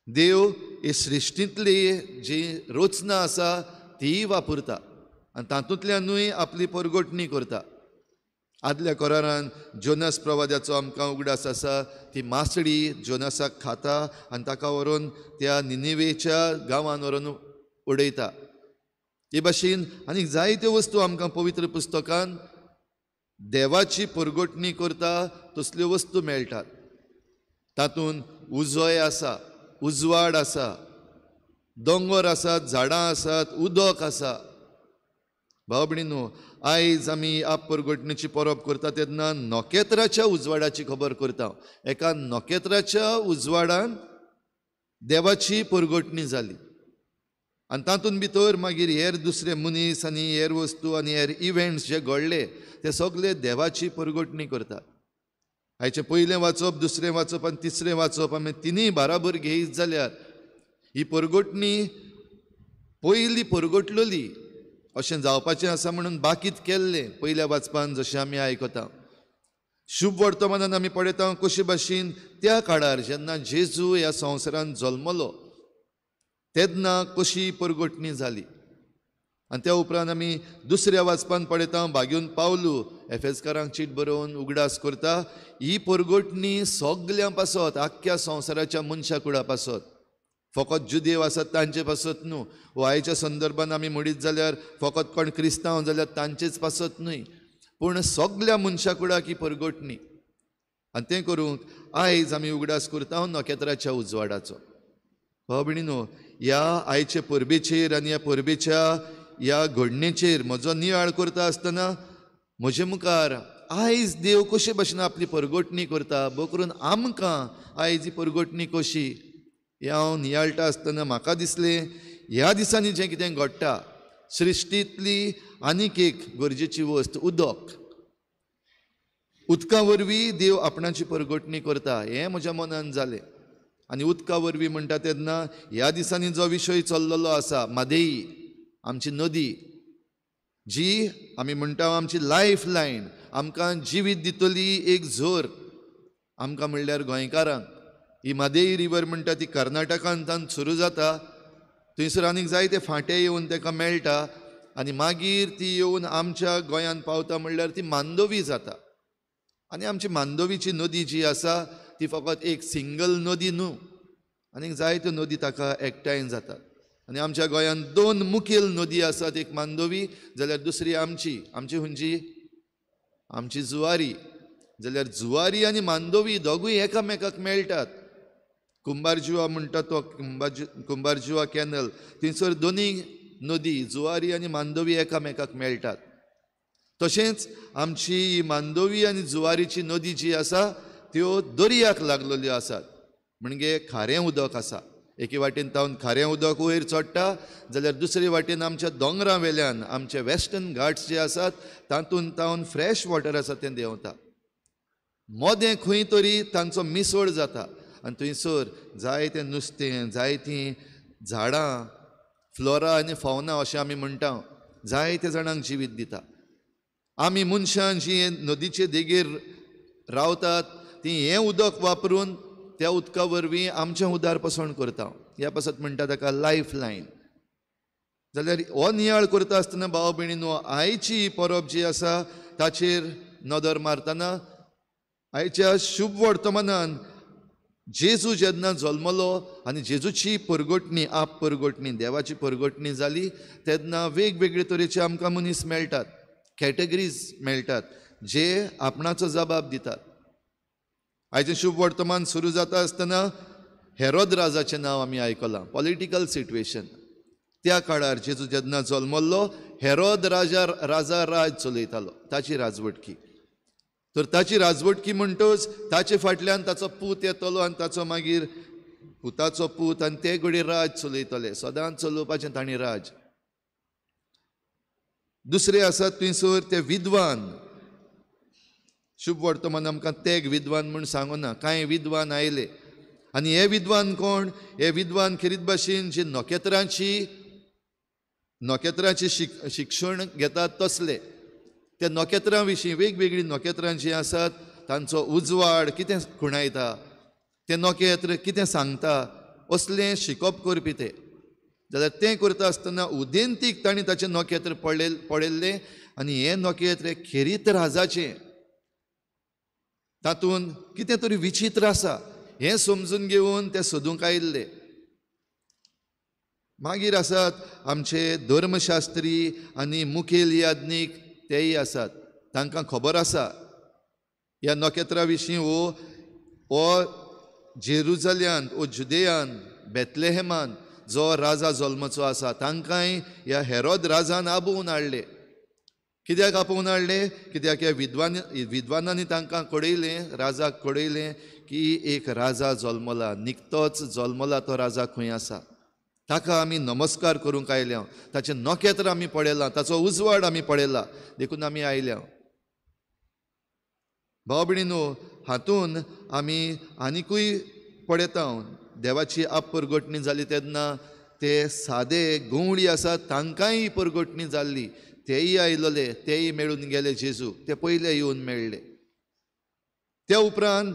देव हे सृश्टींतली जी रचना आसा तीय वापरता आनी तातूंतल्यानूय आपली परगोटणी करता. आदल्या कोरारान जोनस प्रवाद्याचो आमकां उगडास आसा. ती मासडी जोनसाक खाता आनी ताका व्हरून त्या निनेवेच्या गांवांत व्हरून उडयता. हे भाशेन आनीक जायत्यो वस्तू आमकां पवित्र पुस्तकान देवाची परगोटणी करता तसल्यो वस्तू मेळटात. तातूंत उजोय आसा, उजवाड आसा, दोंगर आसात, झाडां आसात, उदक आसा. भाव भयणीनो, आयज आमी आप परगोटणेची परब करता तेन्ना नोकेत्राच्या उजवाडाची खबर करता. एका नोकेत्राच्या उजवाडान देवाची परगोटणी जाली आनी तातूंत भितर मागीर हेर दुसरे मनीस आनी हेर वस्तू आनी हेर इव्हेंट्स जे घडले ते सगळे देवाची परगोटणी करतात. हाचे पयलें वाचप, दुसरें वाचप आनी तिसरें वाचप आमी तिनूय बाराबर घेयत जाल्यार ही परगोटणी पयली परगोटलोली अशें जावपाचें आसा म्हणून बाकीत केल्लें पयल्या वाचपान जशें आमी आयकता. शुभ वर्तमानान आमी पळयता कशे भाशेन त्या काळार जेन्ना जेजू ह्या संवसारांत जल्मलो तेन्ना कशी परगोटणी जाली. आनी त्या उपरांत आमी दुसऱ्या वाचपान पळयता भाग्यून पावलू एफेसकारांक चीट बरोवन उगडास करता. ही परगोटणी सगळ्यां पासत, आख्ख्या संवसाराच्या मनशा कुळा पासत, फकत जुदेव आसात तांचे पासत न्हू, वो आयच्या संदर्भान आमी म्हणीत जाल्यार फकत कोण क्रिस्तांव जाल्यार तांचेच पासत न्हय, पूण सगळ्या मनशा कुळाक ही परगोटणी. आनी तें करूंक आयज आमी उगडास करता नोकेत्राच्या उजवाडाचो. भाव भयणीनो, ह्या आयचे परबेचेर आनी ह्या परबेच्या ह्या घडणेचेर म्हजो नियाळ करता आसतना म्हजे मुखार आयज देव कशे भाशेन आपली परगोटणी करता, बो करून आमकां आयज ही परगोटणी कशी, हें हांव नियाळटा आसतना म्हाका दिसलें ह्या दिसांनी जें कितें घडटा सृश्टींतली आनीक एक गरजेची वस्त उदक. उदका वरवीं देव आपणाची परगोटणी करता हें म्हज्या मनान जालें. आनी उदका वरवीं म्हणटा तेन्ना ह्या दिसांनी जो विशय चल्लेलो आसा, मादेई आमची नदी जी आमी म्हणटा आमची लायफ लायन, आमकां जिवीत दितली एक झर आमकां म्हणल्यार गोंयकारांक. ही मादेई रिवर म्हणटा ती कर्नाटकांत सुरू जाता, थंयसर आनीक जायते फांटे येवन ताका मेळटा आनी मागीर ती येवन आमच्या गोंयांत पावता म्हणल्यार ती मांदोवी जाता. आनी आमची मांदोवीची नदी जी आसा ती फकत एक सिंगल नदी न्हू, आनीक जायत्यो नदी ताका एकठांय जातात. आनी आमच्या गोंयांत दोन मुखेल नदी आसात, एक मांदोवी जाल्यार दुसरी आमची खंयची, आमची जुवारी. जाल्यार जुवारी आनी मांदोवी दोगूय एकामेकाक मेळटात. कुंभारजुवा म्हणटा तो कुंभारजुवा कॅनल, थंयसर दोनी नदी जुवारी आनी मांदोवी एकामेकाक मेळटात. तशेंच आमची मांदोवी आनी जुवारीची नदी जी आसा त्यो दर्याक लागलेल्यो आसात. म्हणजे खारें उदक आसा, एके वाटेन तावन खारें उदक वयर चडटा जाल्यार दुसरे वाटेन आमच्या दोंगरां वेल्यान आमचे वेस्टर्न घाट्स जे आसात तातूंत तावन फ्रेश वॉटर आसा तें देंवता. मोदें खंय तरी तांचो मिसळ जाता आनी थंयसर जायतें नुस्तें, जायतीं झाडां, फ्लोरा आनी फावना अशें आमी म्हणटा, जायत्या जाणांक जिवीत दिता. आमी मनशां जीं नदीचे देगेर रावतात तीं हें उदक वापरून त्या उदका वरवीं आमचें उदारपसण करता. ह्या पासत म्हणटा ताका लायफ लायन. जाल्यार हो नियाळ करता आसतना भाव भयणीनो, आयची परब जी आसा ताचेर नदर मारतना आयच्या शुभ वर्तमानान जेजू जेन्ना जल्मलो आनी जेजूची परगोटणी, आप परगोटणी, देवाची परगोटणी जाली तेन्ना वेगवेगळे तरेचे आमकां मनीस मेळटात, कॅटेगरीज मेळटात जे आपणाचो जबाब दितात. आयचें शुभ वर्तमान सुरू जाता आसतना हेरोद राजाचें नांव आमी आयकलां. पॉलिटिकल सिट्युएशन त्या काळार जेजू जेन्ना जल्मल्लो हेरोद राजा राज चलयतालो, ताची राजवटकी. तर ताची राजवटकी म्हणटच ताचे फाटल्यान ताचो पूत येतलो आनी ताचो मागीर पुताचो पूत आनी ते घडी राज चलयतले. सदांच चलोवपाचें तांणी राज. दुसरे आसात थंयसर ते विद्वान. शुभ वर्तमान आमकां तेग विद्वान म्हूण सांगना, कांय विद्वान आयले आनी हे विद्वान कोण? हे विद्वान खरीत भाशेन जी नोखेत्रांची शिक्षण घेतात तसले. त्या नोखेत्रां विशीं वेगवेगळीं नोखेत्रां जीं आसात तांचो उजवाड कितें खुणायता, तें नोखेत्र कितें सांगता, असलें शिकप करपी ते. जाल्यार तें करता आसतना उदेंतीक तांणी ताचें नोखेत्र पळयल्लें आनी हें नोखेत्र खेरीत राजाचें. तातूंत कितें तरी विचित्र आसा हें समजून घेवन ते सोदूंक आयिल्ले. मागीर आसात आमचे धर्मशास्त्री आनी मुखेल याज्ञीक, तेय आसात. तांकां खबर आसा ह्या नोखेत्रा विशीं हो जेरुजल्यान वो जुदेयान बेतलेहेमान जो राजा जल्मचो आसा तांकांय ह्या हेरोद राजान आपोवन हाडले. कित्याक आपोवन हाडले? कित्याक ह्या विद्वानांनी तांकां कळयलें, राजाक कळयलें की एक राजा जल्मला, निकतोच जल्मला तो राजा खंय आसा. ताका आमी नमस्कार करूंक आयल्या, ताचें नोखेत्र आमी पळयलां, ताचो उजवाड आमी पळयला, देखून आमी आयल्या. भाव भयणीनो, हातून आमी आनिकूय पळयता देवाची परगटणी जाली तेन्ना ते सादे गवळी आसात तांकांय परगटणी जाल्ली, तेय आयलोले, तेय मेळून गेले जेजू, ते पयले येवन मेळ्ळे. त्या उपरांत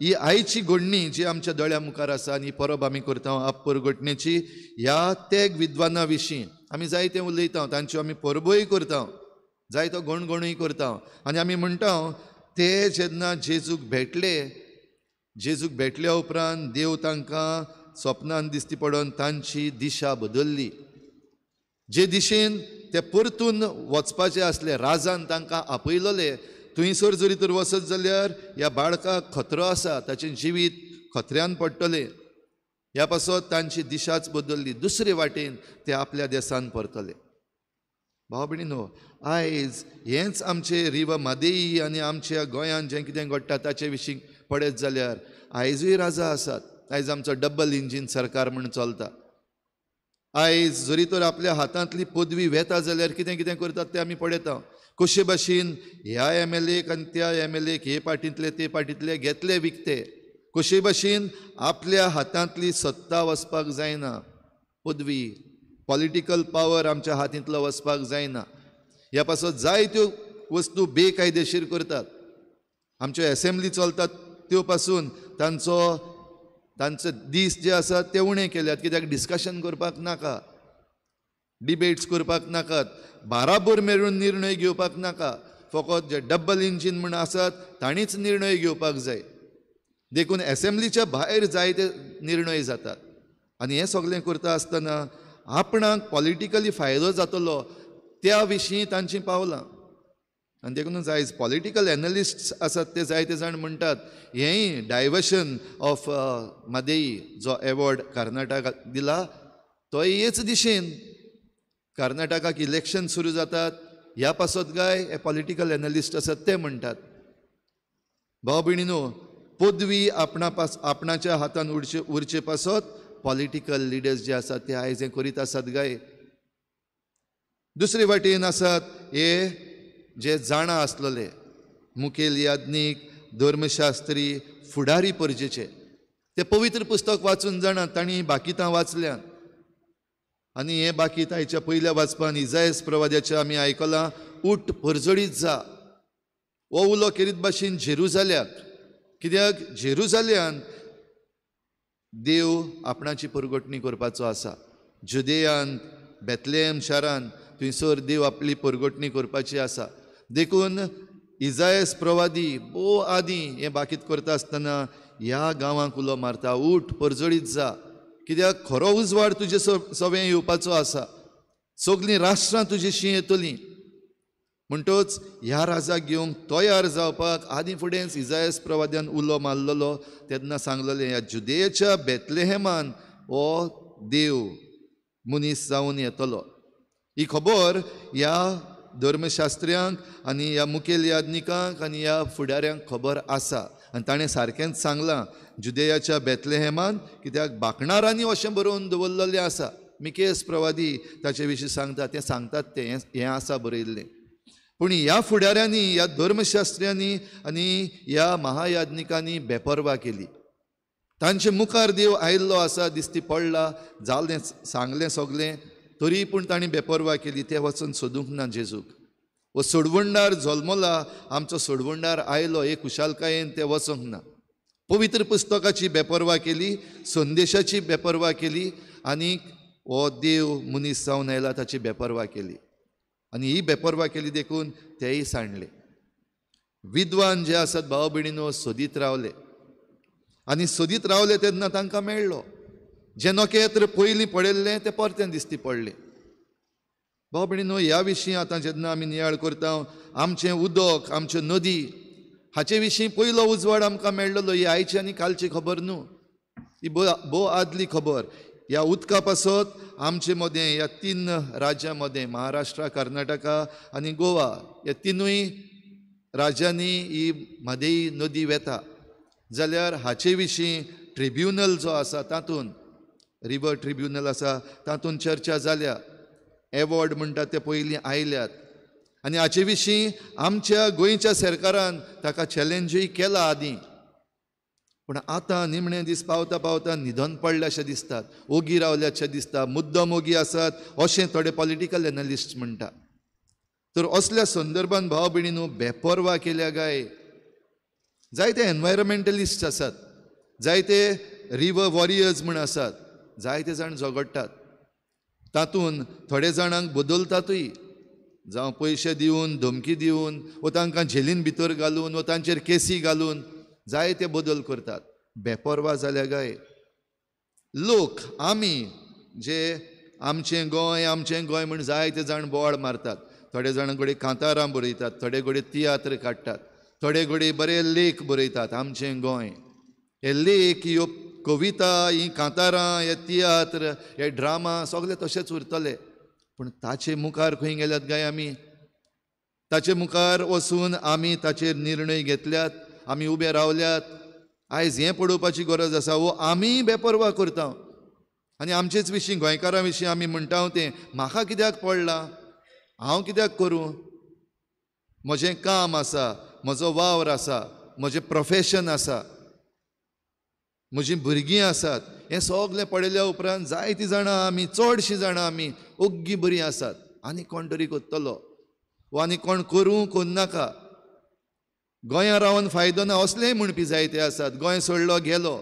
ही आयची घडणी जी आमच्या दोळ्या मुखार आसा आनी परब आमी करता परगटणेची, ह्या तेग विद्वाना विशीं आमी जायतें उलयता, तांच्यो आमी परबोय करता, जायतो गणगणूय करता आनी आमी म्हणटा ते जेन्ना जेजूक भेटल्या उपरांत देव तांकां स्वप्नान दिश्टी पडोवन तांची दिशा बदल्ली. जे दिशेन ते परतून वचपाचे आसले, राजान तांकां आपयलोले, थंयसर जरी तर वचत जाल्यार ह्या बाळकाक खतरो आसा, ताचें जिवीत खत्र्यान पडटलें. ह्या पासत तांची दिशाच बदल्ली. दुसरे वाटेन ते आपल्या देसान परतले. भाव भयणीनो, आयज हेंच आमचे रिवा मादेई आनी आमच्या गोंयांत जें कितें घडटा ताचे विशीं पळयत जाल्यार आयजूय राजा आसात. आयज आमचो डबल इंजीन सरकार म्हूण चलता. आयज जरी तर आपल्या हातांतली पदवी वेता जाल्यार कितें कितें करतात तें आमी पळयता. कशे भाशेन ह्या MLA आनी त्या MLA हे पार्टींतले ते पार्टींतले घेतले विकते. कशे भाशेन आपल्या हातांतली सत्ता वचपाक जायना, पदवी पॉलिटिकल पावर आमच्या हातींतलो वचपाक जायना. ह्या पासत जायत्यो वस्तू बेकायदेशीर करतात. आमच्यो एसेंब्ली चलतात त्यो पासून तांचे दीस जे आसात ते उणें केल्यात. कित्याक डिस्कशन करपाक नाका, डिबेट्स करपाक नाकात, बाराबर मेळून निर्णय घेवपाक नाका. फकत जे डबल इंजीन म्हूण आसात तांणीच निर्णय घेवपाक जाय. देखून एसेंब्लीच्या भायर जायते निर्णय जातात आनी हें सगळें करता आसतना आपणाक पॉलिटिकली फायदो जातलो त्या विशीं तांचीं पावलां. आनी देखून आयज पॉलिटिकल एनालिस्ट्स आसात ते जायते जाण म्हणटात हेंय डायवर्शन ऑफ मादेई जो एवॉर्ड कर्नाटकाक दिला तोय हेच दिशेन. कर्नाटकाक इलेक्शन सुरू जातात ह्या पासत काय हे पॉलिटिकल एनालिस्ट आसात ते म्हणटात. भाव भयणीनो, पदवी आपणाच्या हातान उरचे पासत पॉलिटिकल लिडर्स जे आसात ते आयज हें करीत आसात काय. दुसरे वाटेन आसात हे जे जाणा आसलेले मुखेल याज्ञीक, धर्मशास्त्री, फुडारी परजेचे, ते पवित्र पुस्तक वाचून जाणात. तांणी बाकितां वाचल्यात आनी हे बाकीत आयच्या पयल्या वाचपान इजायस प्रवाद्याचें आमी आयकलां, उठ परजडीत जा. हो उलो करीत भाशेन जेरुजाल्याक, कित्याक जेरुजाल्यान देव आपणाची परगटणी करपाचो आसा. जुदेयान बेतलेहम शारान थंयसर देव आपली परगटणी करपाची आसा. देखून इजायस प्रवादी भोव आदीं हें बाकीत करता आसतना ह्या गांवांक उलो मारता, उठ परजडीत जा. कित्याक खरो उजवाड तुजे सवें येवपाचो आसा. सगलीं राष्ट्रां तुजी शीं येतलीं. म्हणटच ह्या राजाक घेवंक तयार जावपाक आदी फुडेंच इजायास प्रवाद्यान उलो मारलेलो तेन्ना सांगलेलें ह्या जुदेयाच्या बेतलेहेमान हो देव मनीस जावन येतलो. ही खबर ह्या धर्मशास्त्र्यांक आनी ह्या मुखेल याज्ञिकांक आनी ह्या फुडाऱ्यांक खबर आसा आनी ताणें सारकेंच सांगलां जुदेयाच्या बेतलेहेमान, कित्याक बाकणारांनी अशें बरोवन दवरलेलें आसा. मिकेस प्रवादी ताचे विशीं सांगता, तें सांगतात तें हें आसा बरयल्लें. पूण ह्या फुडाऱ्यांनी, ह्या धर्मशास्त्र्यांनी आनी ह्या महायाज्ञिकांनी बेपरवा केली. तांचे मुखार देव आयिल्लो आसा दिसती पडला, जालें सांगलें सगलें, तरी पूण तांणी बेपरवा केली. ते वचून सोदूंक ना जेजूक. वो सोडवणदार जल्मला, आमचो सोडवणदार आयलो, हे खुशालकायेन ते वचोंक ना. पवित्र पुस्तकाची बेपरवा केली, संदेशाची बेपरवा केली आनी हो देव मनीस जावन आयला ताची बेपरवा केली. आनी ही बेपरवा केली देखून तेय सांडले. विद्वान जे आसात भाव भयणीनो सोदीत रावले आनी सोदीत रावले तेन्ना तांकां मेळ्ळो. जे नखेत्र पयलीं पडयल्लें तें परतें दिसती पडलें. भाव भयणीनो, ह्या विशीं आतां जेन्ना आमी नियाळ करता, आमचें उदक, आमच्यो नदी हाचे विशीं पयलो उजवाड आमकां मेळ्ळलो. ही आयची आनी कालची खबर न्हू, ही भोव आदली खबर. ह्या उदका पासत आमचे मदें ह्या 3 राज्यां मदें, महाराष्ट्रा, कर्नाटका आनी गोवा, ह्या 3 राज्यांनी ही म्हादेई नदी वेता. जाल्यार हाचे विशीं ट्रिब्युनल जो आसा तातूंत, रिवर ट्रिब्युनल आसा तातूंत चर्चा जाल्या. एवॉर्ड म्हणटा ते पयलीं आयल्यात आनी हाचे विशीं आमच्या गोंयच्या सरकारान ताका चॅलेंजूय केला आदीं. पूण आतां निमणे दीस पावता पावता न्हिदोन पडल्याशें दिसतात, ओगी रावल्याशें दिसता, मुद्दम ओगी आसात अशें थोडे पॉलिटिकल एनालिस्ट म्हणटा. तर असल्या संदर्भान भाव भयणीनो बेपरवा केल्या काय. जायते एनवायरमेंटलिस्ट आसात, जायते रिवर वॉरियर्स म्हण आसात, जायते जाण झगडटात. तातूंत थोडे जाणांक बदलतातूय, जावं पयशे दिवन, धमकी दिवन, वो तांकां झेलीन भितर घालून, वो तांचेर केसी घालून जायते बदल करतात. बेपरवा जाल्या काय. लोक आमी जे आमचें गोंय म्हण जायते जाण बोवाळ मारतात. थोडे जाण घडये कांतारां बरयतात, थोडे घडये तियात्र काडटात, थोडे घडये बरे लेख बरयतात. आमचें गोंय, हे लेख, ह्यो कविता, ही कांतारां, हे तियात्र, हे ड्रामा सगळे तशेंच उरतले. पूण ताचे मुखार खंय गेल्यात काय आमी? ताचे मुखार वचून आमी ताचेर निर्णय घेतल्यात, आमी उबे रावल्यात. आयज हें पळोवपाची गरज आसा, वो आमी बेपरवा करता आनी आमचेच विशीं, गोंयकारां विशीं आमी म्हणटा तें म्हाका कित्याक पडलां, हांव कित्याक करूं, म्हजें काम आसा, म्हजो वावर आसा, म्हजें प्रोफेशन आसा, म्हजीं भुरगीं आसात. हें सगलें पळयल्या उपरांत जायतीं जाणां आमी, चडशीं जाणां आमी ओग्गी बरीं आसात. आनी कोण तरी कोत्तलो, वो आनी कोण करूं कोण नाका, गोंया रावन फायदो ना असलेंय म्हणपी जायते आसात. गोंय सोडलो गेलो,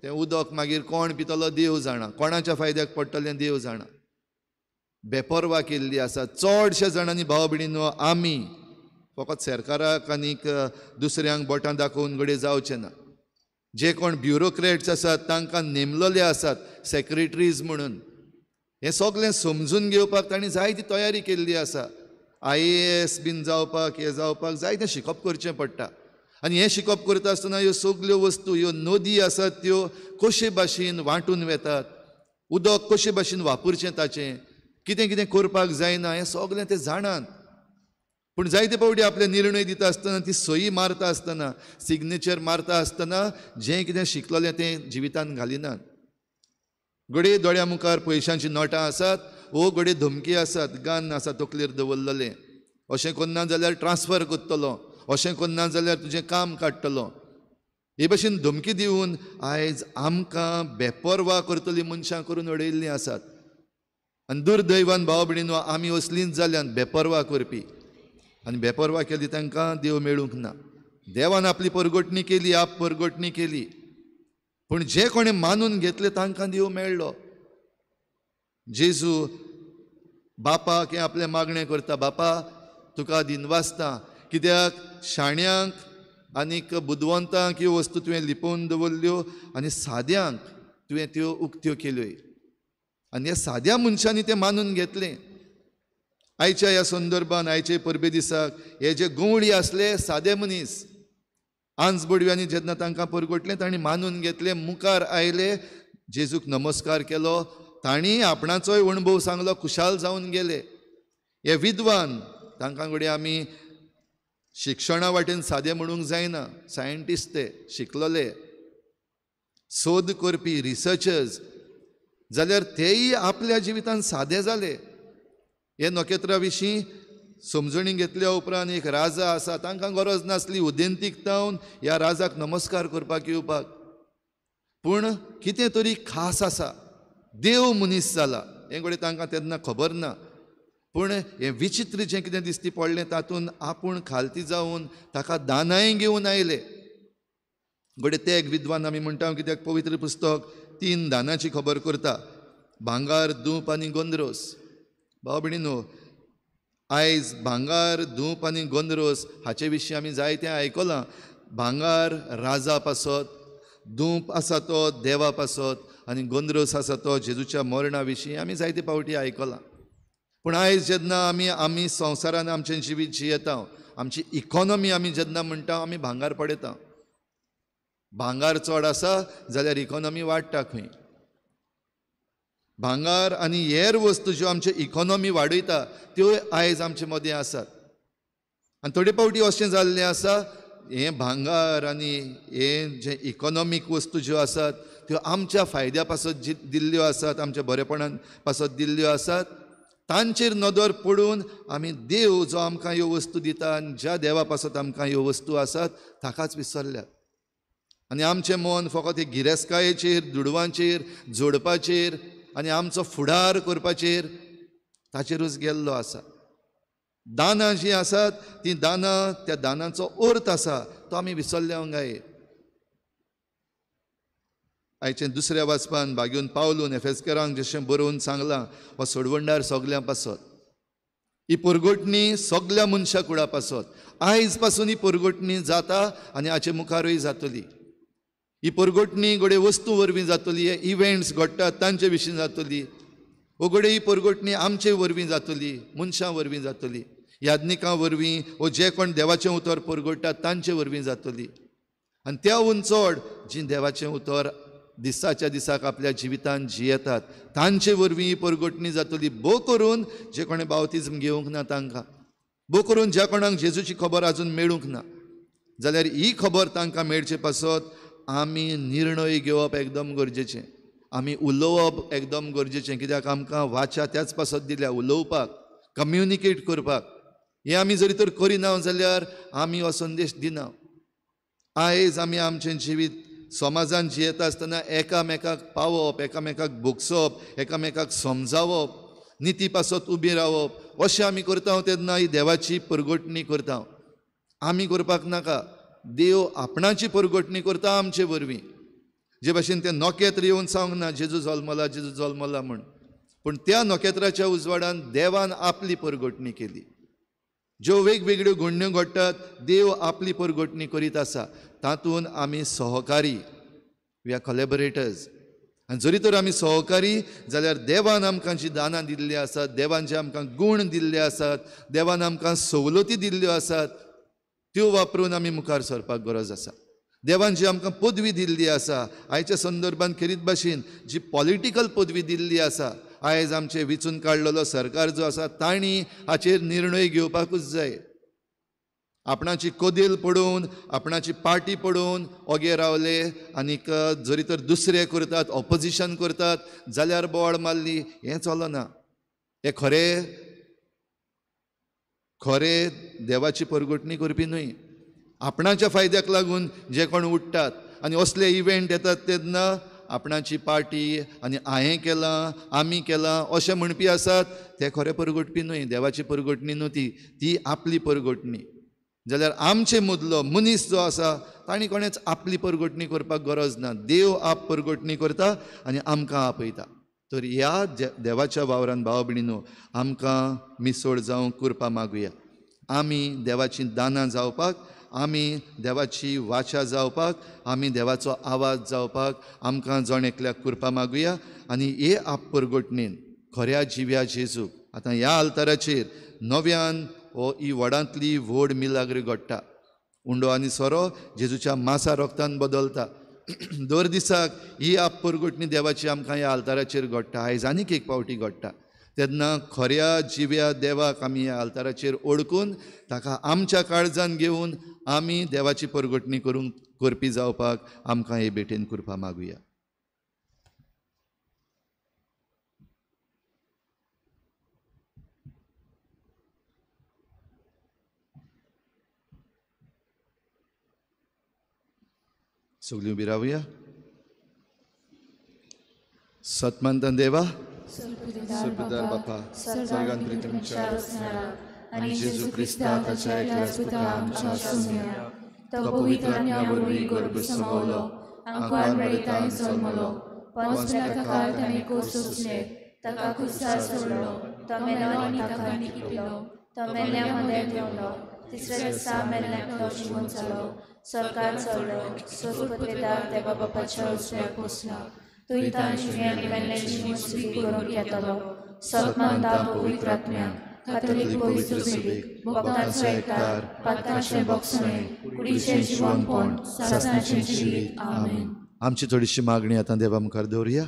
तें उदक मागीर कोण पितलो देव जाणा, कोणाच्या फायद्याक पडटलें देव जाणा. बेपरवा केल्ली आसा चडशे जाणांनी. भाव भयणीनो, आमी फकत सरकाराक आनीक दुसऱ्यांक बोटां दाखोवन घडये जावचें ना. जे कोण ब्युरोक्रेट्स आसात तांकां नेमलेले आसात सेक्रेटरीज म्हणून, हें सगलें समजून घेवपाक तांणी जायती तयारी केल्ली आसा. IAS बीन जावपाक, हें जावपाक जायतें शिकप करचें पडटा. आनी हें शिकप करता आसतना ह्यो सगल्यो वस्तू, ह्यो नदी आसात त्यो कशे भाशेन वांटून वेतात, उदक कशे भाशेन वापरचें, ताचें कितें कितें करपाक जायना, हें सगलें ते जाणात. पूण जायते फावटी आपले निर्णय दिता आसतना, ती सई मारता आसतना, सिग्नेचर मारता आसतना जें कितें शिकलेलें तें जिवितांत घालिनात. घडये दोळ्या मुखार पयशांची नोटां आसात, वो घडये धमकी आसात, गन आसा तकलेर दवरलेलें, अशें करना जाल्यार ट्रान्सफर करतलो, अशें करना जाल्यार तुजें काम काडटलो, हे भाशेन धमकी दिवन आयज आमकां बेपरवा करतलीं मनशां करून उडयल्लीं आसात. आनी दुर्दैवान भाव भयणीनो, आमी असलींच जाल्यात बेपरवा करपी. आनी बेपरवा केली तांकां देव मेळूंक ना. देवान आपली परगटणी केली, आप परगटणी केली, पूण जे कोणें मानून घेतले तांकां देव मेळ्ळो. जेजू बापाक हें आपलें मागणें करता, बापा तुका दिनवासता, कित्याक शाण्यांक आनीक बुदवंतांक ह्यो वस्तू तुवें लिपोवन दवरल्यो आनी साद्यांक तुवें त्यो उक्त्यो केल्यो. आनी ह्या साद्या मनशांनी तें मानून घेतलें. आयच्या ह्या संदर्भान आयचे परबे दिसाक हे जे गवळी असले सादे मनीस आंज बडव्यांनी जेन्ना तांकां परगटलें तांणी मानून घेतले, मुखार आयले, जेजूक नमस्कार केलो, तांणी आपणाचोय अणभव सांगलो, खुशाल जावन गेले. हे विद्वान तांकां घडये आमी शिक्षणा वाटेन सादे म्हणूंक जायना, सायंटिस्ट ते शिकलोले, सोद करपी रिसर्चर्स, जाल्यार तेय आपल्या जिवितांत सादे जाले. हे नखेत्रा विशीं समजणी घेतल्या उपरांत एक राजा आसा, तांकां गरज नासली उदेंतीक तावन ह्या राजाक नमस्कार करपाक येवपाक, पूण कितें तरी खास आसा, देव मनीस जाला हें घडये तांकां तेन्ना खबर ना. पूण हें विचित्र जें कितें दिश्टी पडलें तातूंत आपूण खालती जावन ताका दानाय घेवन आयले. घडये ते एक विद्वान आमी म्हणटा, कित्याक पवित्र पुस्तक 3 दानाची खबर करता, भांगार, दूप आनी गोंदरोस. भाव भयणीनो, आयज भांगार, दूप आनी गोंदरोस हाचे विशीं आमी जायतें आयकलां. भांगार राजा पासत, दूप आसा तो देवा पासत आनी गोंदरोस आसा तो जेजूच्या मरणा विशीं आमी जायते फावटी आयकलां. पूण आयज जेन्ना आमी संवसारान आमचें जिवीत जियेता, आमची इकॉनॉमी आमी जेन्ना म्हणटा, आमी भांगार पडयता. भांगार चड आसा जाल्यार इकॉनॉमी वाडटा खंय. भांगार आनी हेर वस्तू ज्यो आमचे इकॉनॉमी वाडयता त्यो आयज आमचे मदें आसात. आनी थोडे फावटी अशें जाल्लें आसा, हें भांगार आनी हे जे इकॉनॉमीक वस्तू ज्यो आसात त्यो आमच्या फायद्या पासत दिल्ल्यो आसात, आमच्या बरेपणान पासत दिल्ल्यो आसात. तांचेर नदर पडून आमी देव जो आमकां ह्यो वस्तू दिता आनी ज्या देवा पासत आमकां ह्यो वस्तू आसात ताकाच विसरल्यात. आनी आमचें मन फकत हे गिरेस्कायेचेर, दुडवांचेर, जोडपाचेर आनी आमचो फुडार करपाचेर ताचेरूच गेल्लो आसा. दानां जीं आसात तीं दानां, त्या दानांचो अर्थ आसा तो आमी विसरल्या गाये. आयचें दुसऱ्या वाचपान भाग्यून पावलून एफेसकारांक जशें बरोवन सांगलां, हो सोडवंडार सगल्या पासत. ही परगटणी सगल्या मनशा कुळा पासत. आयज पासून ही परगटणी जाता आनी हाचे मुखारूय जातली. ही परगटणी घडये वस्तू वरवीं जातली, हे इव्हेंट्स घडटात तांचे विशीं जातली. वो घडये ही परगटणी आमचे वरवीं जातली, मनशां वरवीं जातली, याज्ञिकां वरवीं, वो जे कोण देवाचें उतर परगटतात तांचे वरवीं जातली. आनी त्याहून चड जीं देवाचें उतर दिसाच्या दिसाक आपल्या जिवितांत जियेतात तांचे वरवीं ही परगटणी जातली. भोव करून जे कोणें बावतिजम घेवंक ना तांकां, भोव करून ज्या कोणाक जेजूची खबर आजून मेळूंक ना, जाल्यार ही खबर तांकां मेळचे पासत आमी निर्णय घेवप एकदम गरजेचें. आमी उलोवप एकदम गरजेचें, कित्याक आमकां वाचा त्याच पासत दिल्या उलोवपाक, कम्युनिकेट करपाक. हें आमी जरी तर करिना जाल्यार आमी हो संदेश दिना. आयज आमी आमचें जिवीत समाजान जियेता आसतना एकामेकाक पावप, एकामेकाक भोगसप, एकामेकाक समजावप, निती पासत उबी रावप, अशें आमी करता तेन्ना ही देवाची परगटणी करता. आमी करपाक नाका, देव आपणाची परगटणी करता आमचे वरवीं. जे भाशेन तें नखेत्र येवन सांगूंक ना जेजू जल्मला, जेजू जल्मला म्हण, पूण त्या नखेत्राच्या उजवाडान देवान आपली परगटणी केली. ज्यो वेगवेगळ्यो घडण्यो घडटात देव आपली परगटणी करीत आसा, तातूंत आमी सहकारी, वी आर कोलॅबोरेटर्स. आनी जरी तर आमी सहकारी जाल्यार देवान आमकां जीं दानां दिल्लीं आसात, देवान जे आमकां गूण दिल्ले आसात, देवान आमकां सवलती दिल्ल्यो आसात, त्यो वापरून आमी मुखार सरपाक गरज आसा. देवान जी आमकां पदवी दिल्ली आसा, आयच्या संदर्भान खेरीत भाशेन जी पॉलिटिकल पदवी दिल्ली आसा, आयज आमचे विचून काडलेलो सरकार जो आसा तांणी हाचेर निर्णय घेवपाकूच जाय. आपणाची कोदेल पडोवन, आपणाची पार्टी पडोवन ओगे रावले आनीक जरी तर दुसरे करतात, ऑपोजिशन करतात जाल्यार बोवाळ मारली, हें चलना. हे खरे देवाची परगटणी करपी न्हय. आपणाच्या फायद्याक लागून जे कोण उठतात आनी असले इव्हेंट येतात तेन्ना आपणाची पार्टी आनी हांवें केलां, आमी केलां अशें म्हणपी आसात, ते खरे परगटपी न्हय. देवाची परगटणी न्हू ती आपली परगटणी. जाल्यार आमचे मदलो मनीस जो आसा ताणी कोणेच आपली परगटणी करपाक गरज ना. देव आप परगटणी करता आनी आमकां आपयता. तर ह्या देवाच्या वावरान भाव भयणीनो आमकां मिसळ जावं कृपा मागुया. आमी देवाची दानां जावपाक, आमी देवाची वाचा जावपाक, आमी देवाचो आवाज जावपाक आमकां जण एकल्याक कृपा मागुया. आनी हे आप परगटणेन खऱ्या जिव्या जेजूक आतां ह्या आल्ताराचेर नव्यान हो ही व्हडांतली व्हड मिलाग्र घडटा. उंडो आनी सोरो जेजूच्या मासा रोगतान बदलता. दर दिसाक ही परगटणी देवाची आमकां ह्या आल्ताराचेर घडटा. आयज आनीक एक पावटी घडटा. तेन्ना खऱ्या जिव्या देवाक आमी ह्या आल्ताराचेर ओळखून ताका आमच्या काळजान घेवन आमी देवाची परगटणी करपी जावपाक आमकां हे भेटेन कृपा मागुया. सगळीं उबी रावया. सतमंत देवा, सुपिदार बापा, स्वर्गांत तुमच्या
आनी जेजू क्रिस्ता ताच्या एकल्याच पुता आमच्या सोन्या तो पवित्र आत्म्यावरवीं गर्भ समवलो आंकवार मेळटाय जल्मलो पंच काळात ताणें कोस सोंसले ताका क्रुसार सोडलो तो मेलो आनी ताका न्हिदलो तो मेल्ल्या मदें देंवलो तिसऱ्या दिसा मेल्ल्यांतलो जिवंत जालो सरकार चडलो सोपतवेदार देवा बापाच्या उजव्याक बसला तो इतान जिव्यांनी मेल्ल्यांची मुसली करून घेतलो सतमंता पवित्र आत्म्याक Catholic पवित्र सभेक भक्तांचो एकठार पातकांचे बोगसणे कुडीचें जिवनपण सासणाचें जिवीत आमेन.
आमची थोडीशी मागणी आतां देवा मुखार दवरया.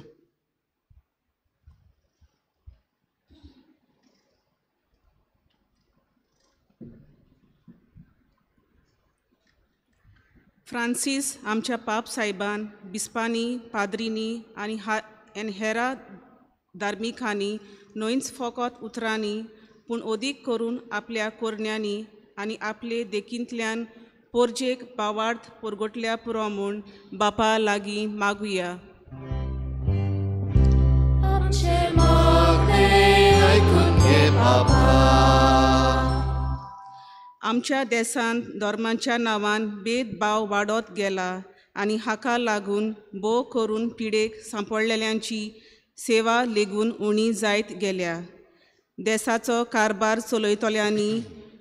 फ्रांसीस आमच्या पाप साहेबान बिस्पांनी पाद्रींनी आनी हेरा धार्मिकांनी न्हयच फकत उतरांनी पूण अदीक करून आपल्या कोरण्यांनी आनी आपले देखींतल्यान पोरजेक बावार्थ परगटल्या पुरो म्हूण बापा लागीं मागुया. आमच्या देशांत धर्मांच्या नांवान भेदभाव वाडत गेला आनी हाका लागून भोव करून पिडेक सांपडलेल्यांची सेवा लेगून उणी जायत गेल्या. देशाचो कारबार चलयतल्यांनी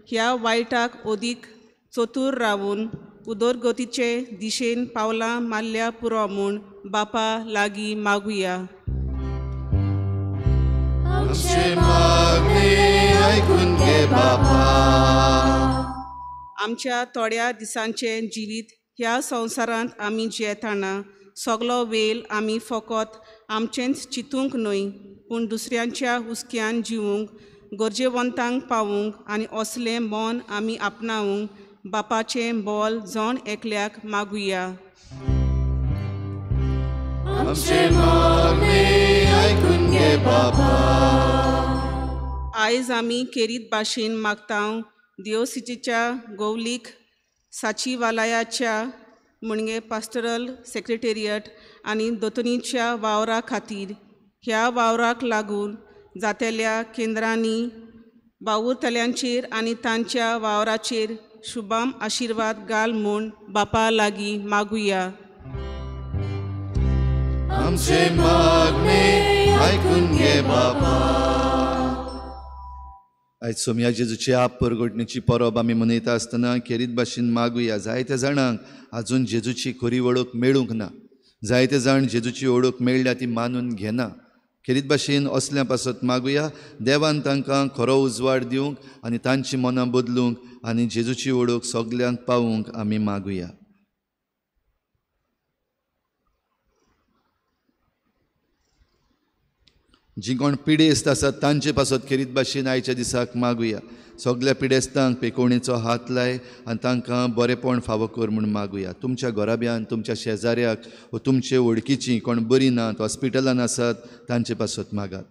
ह्या वायटाक अदीक चतूर रावून उदरगतीचे दिशेन पावलां मारल्या पुरो म्हूण बापा लागीं मागुया. आमच्या थोड्या दिसांचें जिवीत ह्या संवसारांत आमी जियेताना सगलो वेळ आमी फकत आमचेंच चिंतूंक न्हय पूण दुसऱ्यांच्या हुस्क्यान जिवूंक गरजेवंतांक पावूंक आनी असलें मन आमी आपणावंक बापाचें बोल जण एकल्याक मागुया. आयज आमी केरीत भाशेन मागतांव दिओसिटीच्या गौलीक साचिवालयाच्या म्हणजे पास्टरल सेक्रेटेरियट आनी दोतोनीच्या वावरा खातीर ह्या वावराक लागून जातेल्या केंद्रांनी बावुरतल्यांचेर आनी तांच्या वावराचेर शुभम आशिर्वाद घाल म्हूण बापा लागीं मागुया.
आयज सोमया जेजूची आप परगटणेची परब आमी मनयता आसतना खेरीत भाशेन मागुया. जायत्या जाणांक आजून जेजूची खरी वळख मेळूंक ना. जायते जाण जेजूची ओळख मेळ्ळ्या ती मानून घेना. खेरीत भाशेन असल्या पासत मागुया देवान तांकां खरो उजवाड दिवंक आनी तांची मनां बदलूंक आनी जेजूची ओळख सगल्यांक पावूंक आमी मागुया. जी कोण पिडेस्त आसात तांचे पासत खेरीत भाशेन आयच्या दिसाक मागुया. सगल्या पिडेस्तांक पेकोवणेचो हात लाय आनी तांकां बरेपण फावो कर म्हूण मागुया. तुमच्या घराब्यान तुमच्या शेजाऱ्याक वा तुमचे वळखीची कोण बरी नात हॉस्पिटलान आसात तांचे पासत मागात.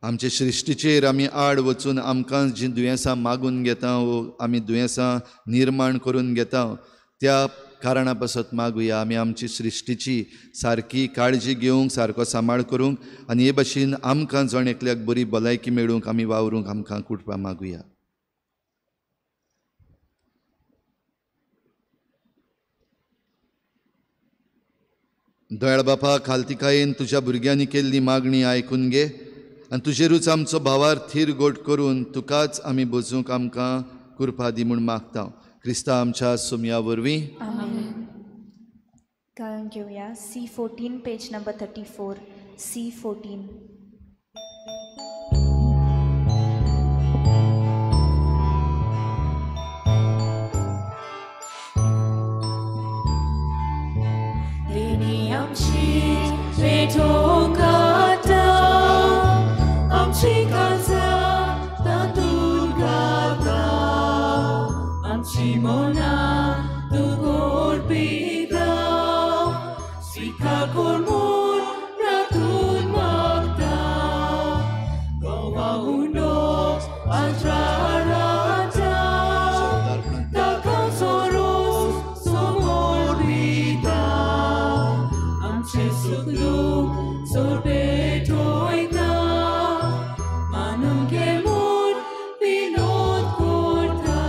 आमचे सृश्टीचेर आमी आड वचून आमकां जीं दुयेंसां मागून घेता वो आमी दुयेंसां निर्माण करून घेता त्या कारणा पासत मागुया. आमी आमची सृश्टीची सारकी काळजी घेवंक सारको सांबाळ करूंक आनी हे भाशेन आमकां जण एकल्याक बरी भलायकी मेळूंक आमी वावरूंक आमकां कुटपा मागुया. दयाळ बापा खालतिकायेन तुज्या भुरग्यांनी केल्ली मागणी आयकून घे आनी तुजेरूच आमचो भावार थीर गोट करून तुकाच आमी बसूंक आमकां कृपा दी म्हूण मागता. क्रिस्ता आमच्या सुमया वरवीं
आमेन. गाळून घेऊया C14 page number 34. C14.
Lini amchi retokata amchi kaza taturgata amchi mona tugor pida sika kormur ratun magda gowa undo altrarata takang soros somor vida amche sukluk sorbetoina manum kemur vinod korta.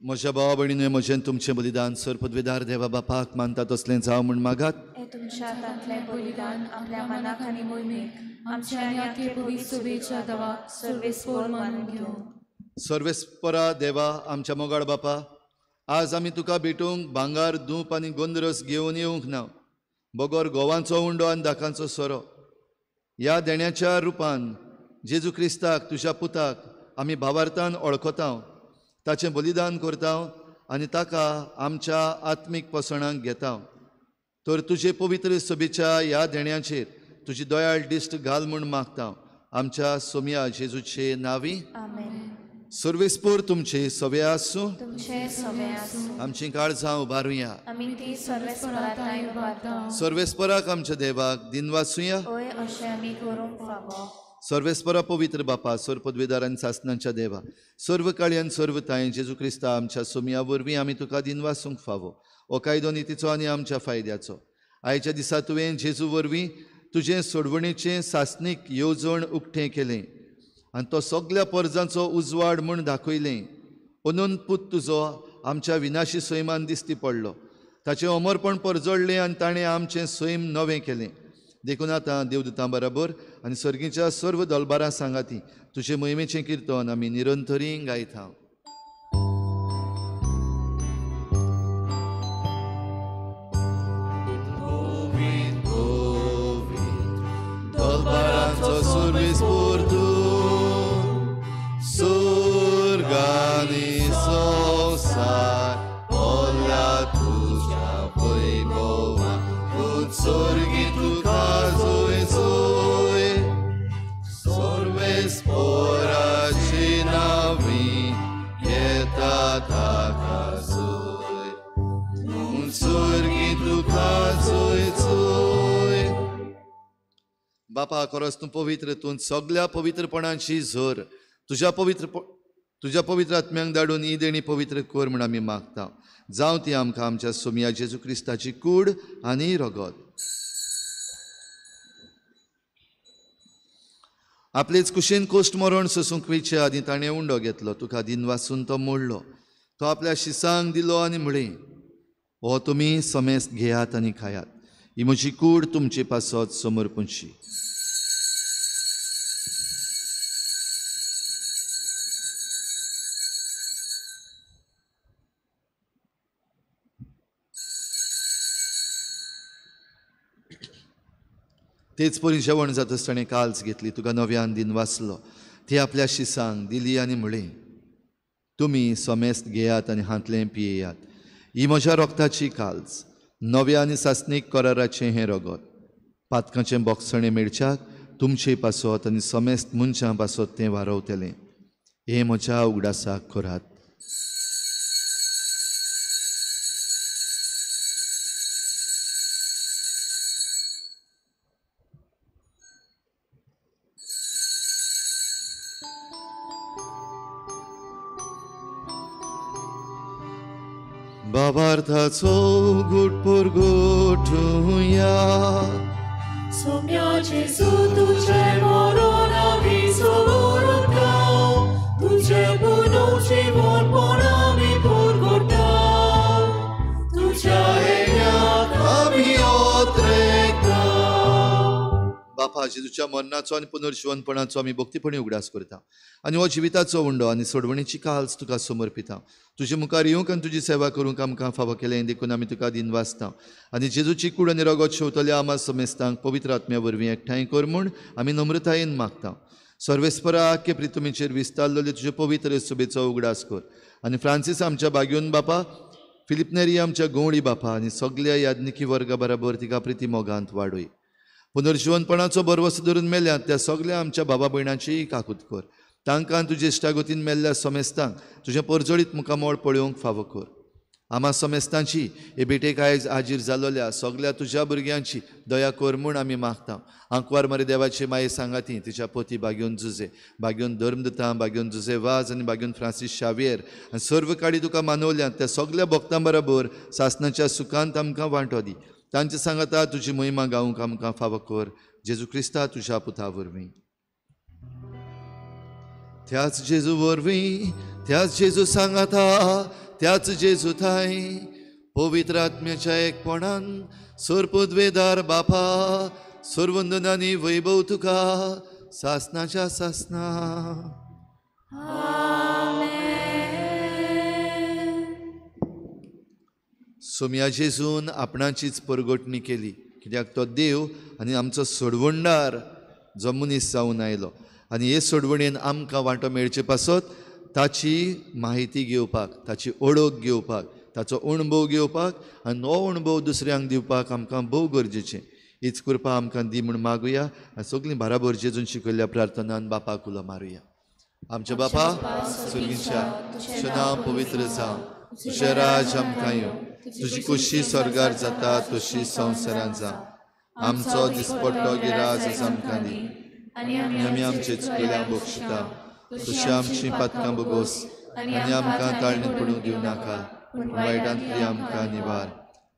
म्हज्या भावा भयणींनो, म्हजें तुमचें बलिदान सर पदवेदार देवा बापाक मानता तसलें जावं म्हूण मागात.
हे तुमच्या हातांतलें बलिदान आपल्या मनाक आनी मोहिमेक आमच्या आनी आख्खे पवित्र सभेच्या दवा सर्वेस्पर मानून घेवं.
सर्वेस्परा देवा आमच्या मोगाळ बापा, आज आमी तुका भेटूंक भांगार, दूप आनी गोंदरस घेवन येवंक ना. बोगोर गोवांचो उंडो आनी दाखांचो सोरो ह्या देण्याच्या रुपान जेजू क्रिस्ताक तुज्या पुताक आमी भावार्थान वळखता, ताचें बलिदान करता आनी ताका आमच्या आत्मीक पसणाक घेता. तर तुजे पवित्र सभेच्या ह्या देण्याचेर तुजी दयाळ दिश्ट घाल म्हूण मागता. आमच्या सोम्या जेजूचे नांवी
आमेन.
सर्वेस्पोर तुमचे सवे आसूं.
तुमचे सवे आसूं.
आमची काळजां उबारुया.
आमी ती सर्वेस्पराताय उबारता.
सर्वेस्पराक आमच्या देवाक दिनवासुया.
ओय अशें आमी करूंक फावो.
सर्वेस्परा पवित्र बापा, सर पदवेदार आनी सासणांच्या देवा, सर्व काळी आनी सर्व ताय जेजू क्रिस्ता आमच्या सोम्या वरवीं आमी तुका दिनवासूंक फावो. हो कायदो नितीचो आनी आमच्या फायद्याचो. आयच्या दिसा तुवें जेजू वरवीं तुजें सोडवणेचें सासणीक येवजण उक्तें केलें आनी तो सगल्या परजांचो उजवाड म्हूण दाखयलें. म्हणून पूत तुजो आमच्या विनाशी सैमान दिश्टी पडलो. ताचें अमरपण परजळ्ळें आनी ताणें आमचें सैम नवें केलें. देखून आतां देवदूतां बरोबर आनी सर्गीच्या सर्व दलबारां सांगाती तुजे मोहिमेचें किर्तन आमी निरंतरी गायता. दलबारांचो सर्वेस्पोर तूं, सुर्गानी संवसार ओल्या तुज्या वैभवान उत्सर्गी तुका जोय जोय. सर्वेस्पोराची नांवीं येता ताका जोय, उत्सर्गी तुका जोय जोय. बापा, खरोच तूं पवित्र, तूं सगल्या पवित्रपणाची झर तुज्या पवित्र आत्म्यांक धाडून ही देणी पवित्र कर म्हूण आमी मागता. जावं ती आमकां आमच्या सोम्या जेजू क्रिस्ताची कूड आनी रगत. आपलेच कुशेन कोश्ट मरण सोसूंक वेचे आदी ताणें उंडो घेतलो. तुका दिन वाचून तो मोडलो. तो आपल्या शिसांक दिलो आनी म्हळें, हो तुमी समेस्त घेयात आनी खायात. ही म्हजी कूड तुमचे पासत समर्पूंची. तेच परी जेवण जाता ताणें काल्स घेतली. तुका नव्यान दिन वाचलो. ती आपल्या शिसांक दिली आनी म्हळें, तुमी समेस्त घेयात आनी हातलें पियेयात. ही म्हज्या रोगताची काल्स, नव्या आनी सासणीक कराराचें हें रगत. पातकाचें बोगसणें मेळच्याक तुमचे पासत आनी समेस्त मनशां पासत तें वारवतलें. हें म्हज्या उगडासाक करात. बाबार्थाचो घुटपूर घोटुया.
सोम्या जेजू तुझे मरण आमी सोवरता, तुझे पुनो जीवनपण आमी भोरगोटा. तुझ्या येण्याक आमी ओतरेता.
बापा जेजूच्या मरणाचो आनी पुनर्जीवनपणाचो आमी भक्तीपणी उगडास करता आनी हो जिविताचो उंडो आनी सोडवणेची काल्स तुका समर्पिता. तुजे मुखार येवंक आनी तुजी सेवा करूंक आमकां फावो केलें देखून आमी तुका दिन वाचता आनी जेजूची कूड आनी रगत शेवतल्या आमा समेस्तांक पवित्र आत्म्या वरवीं एकठांय कर म्हूण आमी नम्रतायेन मागता. सर्वेस्परा आख्खे प्रितुमेचेर विस्तारलेले तुजे पवित्र सुबेचो उगडास कर आनी फ्रांसीस आमच्या बागेवन बापा, फिलिप नेरी आमच्या गवळी बापा आनी सगळ्या याज्ञिकी वर्गा बराबर तिका प्रिती मोगांत वाडय. पुनर्जीवनपणाचो बरवस धरून मेल्यात त्या सगळ्या आमच्या बाबा भयणांची काकूत कर. तांकां तुजे इश्टागतीन मेल्ल्या समेस्तांक तुजें परजळीत मुखामोळ पळोवंक फावो कर. आमा समेस्तांची हे बेटेक आयज हाजीर जालोल्या सगळ्या तुज्या भुरग्यांची दया कर म्हूण आमी मागता. आंकवार मरे देवाचे माये सांगाती तिच्या पोती बागेवन जुजे, बागेवन धर्मदतां, बागेवन जुजे वाज आनी बागेवन फ्रांसीस शावेर आनी सर्व काडी तुका मानवल्यात त्या सगळ्या भक्तां बरोबर सासणाच्या सुखांत आमकां वांटो दी. तांचे सांगाता तुजी महिमा गावूंक आमकां फावो कर. जेजू क्रिस्ता तुज्या पुता वरवीं. त्याच जेजू वरवीं, त्याच जेजू सांगाता, त्याच जेजू थाय पवित्र आत्म्याच्या एकपणान सर्वोद्वेदार बापा सर्वंदनांनी वैभव तुका सासणाच्या सासना. सोम्या जेजून आपणाचीच परगटणी केली कित्याक तो देव आनी आमचो सोडवणदार जो मनीस जावन आयलो आनी हे सोडवणेन आमकां वांटो मेळचे पासत ताची माहिती घेवपाक, ताची ओळख घेवपाक, ताचो अणभव घेवपाक आनी हो अणभव दुसऱ्यांक दिवपाक आमकां भोव गरजेचें. हीच कृपा आमकां दी म्हूण मागुया आनी सगळीं बाराबर जेजून शिकयल्ल्या प्रार्थनान बापाक उलो मारुया. आमचे बापा सुर्गीच्या तुजें नांव पवित्र जावं, तुजें राज आमकां येवं, तुजी कुशी स्वर्गार जाता तशी संवसारांत जावं. आमचो दिसपट्टो गिराज आयज आमकां दी आनी आमी आमचे चुकल्यांक बक्षिता. तशी आमची पातकां बोगोस आनी आमकां ताळणेंत पडूंक दिवं नाका पूण वायटांतली आमकां निवार.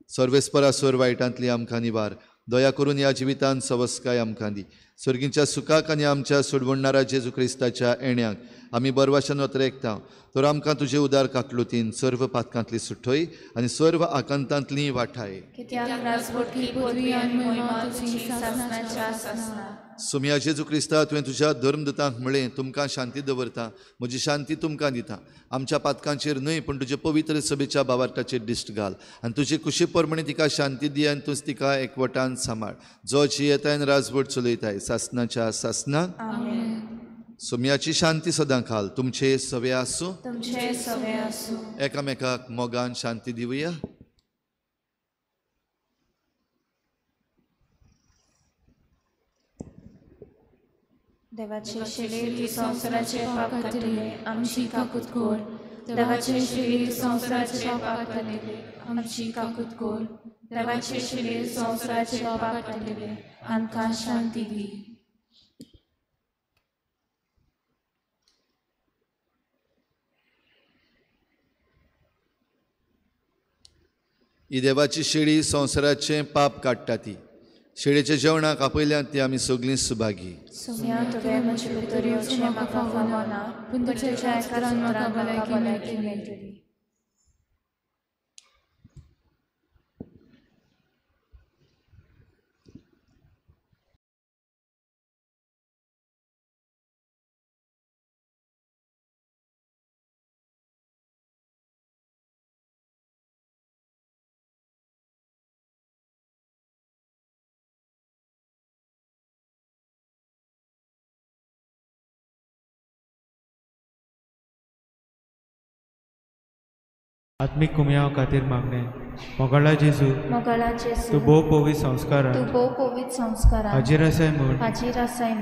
सर्वेस्परासोर वायटांतली आमकां निवार. दया करून ह्या जिवितांत सवस्काय आमकां दी. सर्गींच्या सुखाक आनी आमच्या सोडवणणारा जेजू क्रिस्ताच्या येण्याक आमी बरवाशान वतरेकता तर आमकां तुजे उदार काकलुतीन सर्व पातकांतली सुटय आनी सर्व आकांतांतली वाठाय. सोम्या जेजू क्रिस्ता तुवें तुज्या धर्मदतांक म्हळें तुमकां शांती दवरता, म्हजी शांती तुमकां दिता. आमच्या पातकांचेर न्हय पूण तुजे पवित्र सभेच्या बावार्टाचेर दिश्ट घाल आनी तुजे कुशी प्रमाणे तिका शांती दी आनी तूं तिका एकवटान सांबाळ. जो जियेताय आनी राजवट चलयताय सासणाच्या सासनाक. सोम्याची शांती सदां घाल. तुमचे सवे आसूं, एकामेकाक मोगान शांती दिवया.
देवाचे शेळी संवसाराचे पाप काटिले आमची काकूत कोर. देवाचे शेळी संवसाराचे पाप काटिले आमची काकूत कोर. देवाचे शेळी संवसाराचे पाप काटिले आमकां शांती दी.
ही देवाची शेळी संवसाराचे पाप काडटा ती. शेळेच्या जेवणाक आपयल्यात ती आमी सगळीं सुभागी.
सोम्या तुवें म्हजे भितर येवचें म्हाका फावो ना पूण तुज्या एकाच उतरान म्हाका भलायकी मेळटली.
आत्मिक कुमयाव खातीर मागणे. मोगाळा जेजू तूं भोव पवित्र संस्कारान हाजीर आसाय म्हूण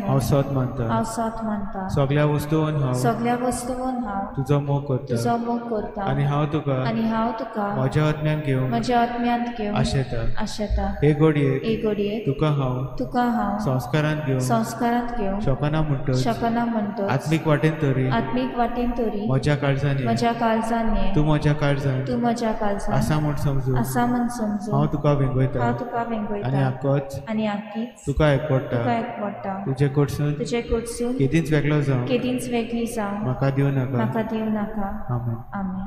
हांव सत मानता. सगळ्या वस्तूंवन हांव तुजो मोग करता आनी हांव तुका म्हज्या आत्म्यांत घेवन आशेता. हे घडयेक तुका हांव संस्कारांत घेवन शकना म्हणटच आत्मीक वाटेन तरी म्हज्या काळजांनी तूं म्हज्या काळजांत आसा म्हूण समजून हांव तुका वेंगयता आनी आख्खीच तुका एकवटा. तुजे कडसून केदींच वेगळी जावं म्हाका दिवं नाका. आमेन.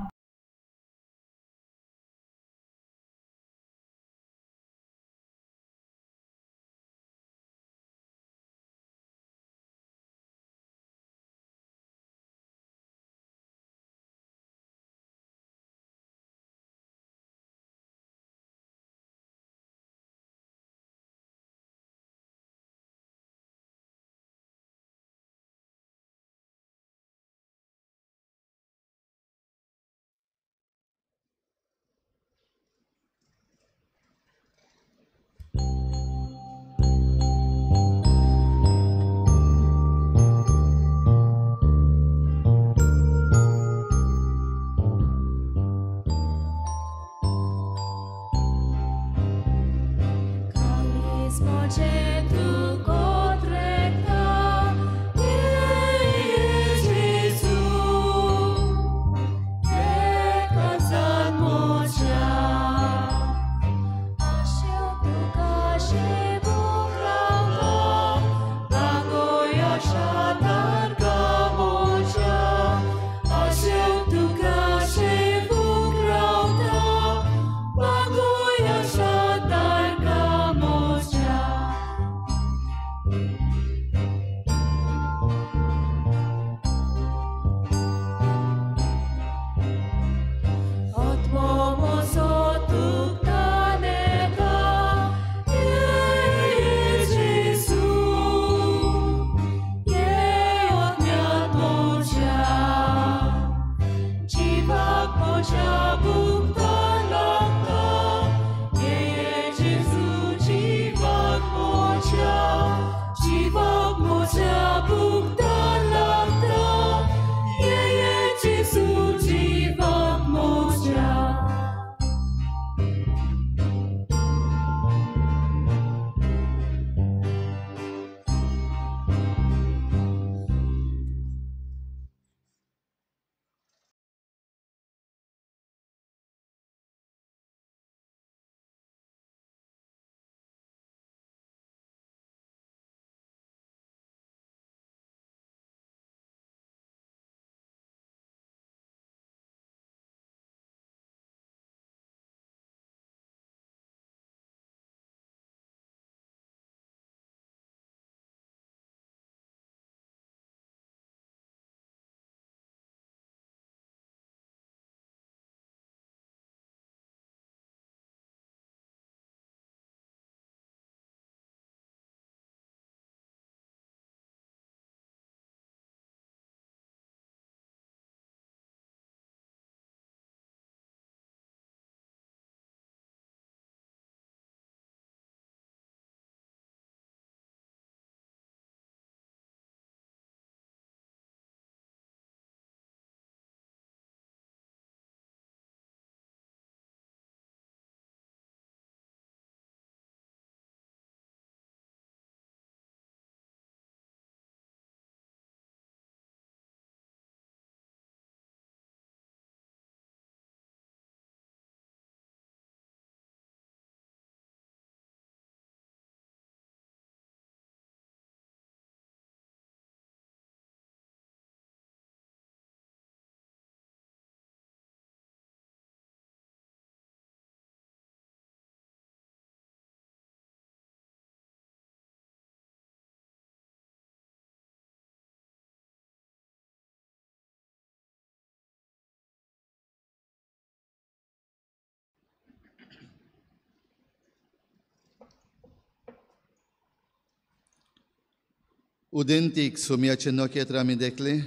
उदेंतीक सोमयाचें नखेत्र आमी देखलें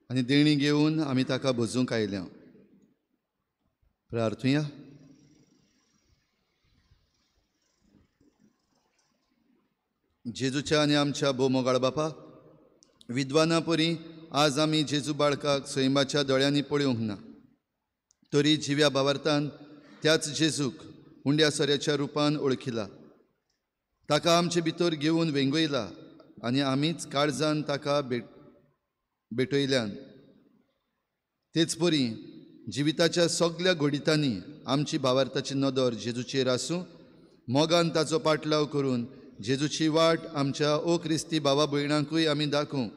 आनी देणी घेवन आमी ताका भोजूंक आयल्या. प्रार्थुया. जेजूच्या आनी आमच्या भोव मोगाळ बापा, विद्वाना परी आज आमी जेजू बाळकाक सैमाच्या दोळ्यांनी पळोवंक ना, तरी जिव्या भावार्थान त्याच जेजूक हुंड्या सोऱ्याच्या रुपान ओळखिला. ताका आमचे भितर घेवन वेंगयला आनी आमीच काळजान ताका भेटयल्यान. तेच परी जिविताच्या सगळ्या घोडितांनी आमची भावार्थाची नदर जेजूचेर आसूं, मोगान ताचो पाटलाव करून जेजूची वाट आमच्या ओ क्रिस्ती भावा भयणांकूय आमी दाखोवं.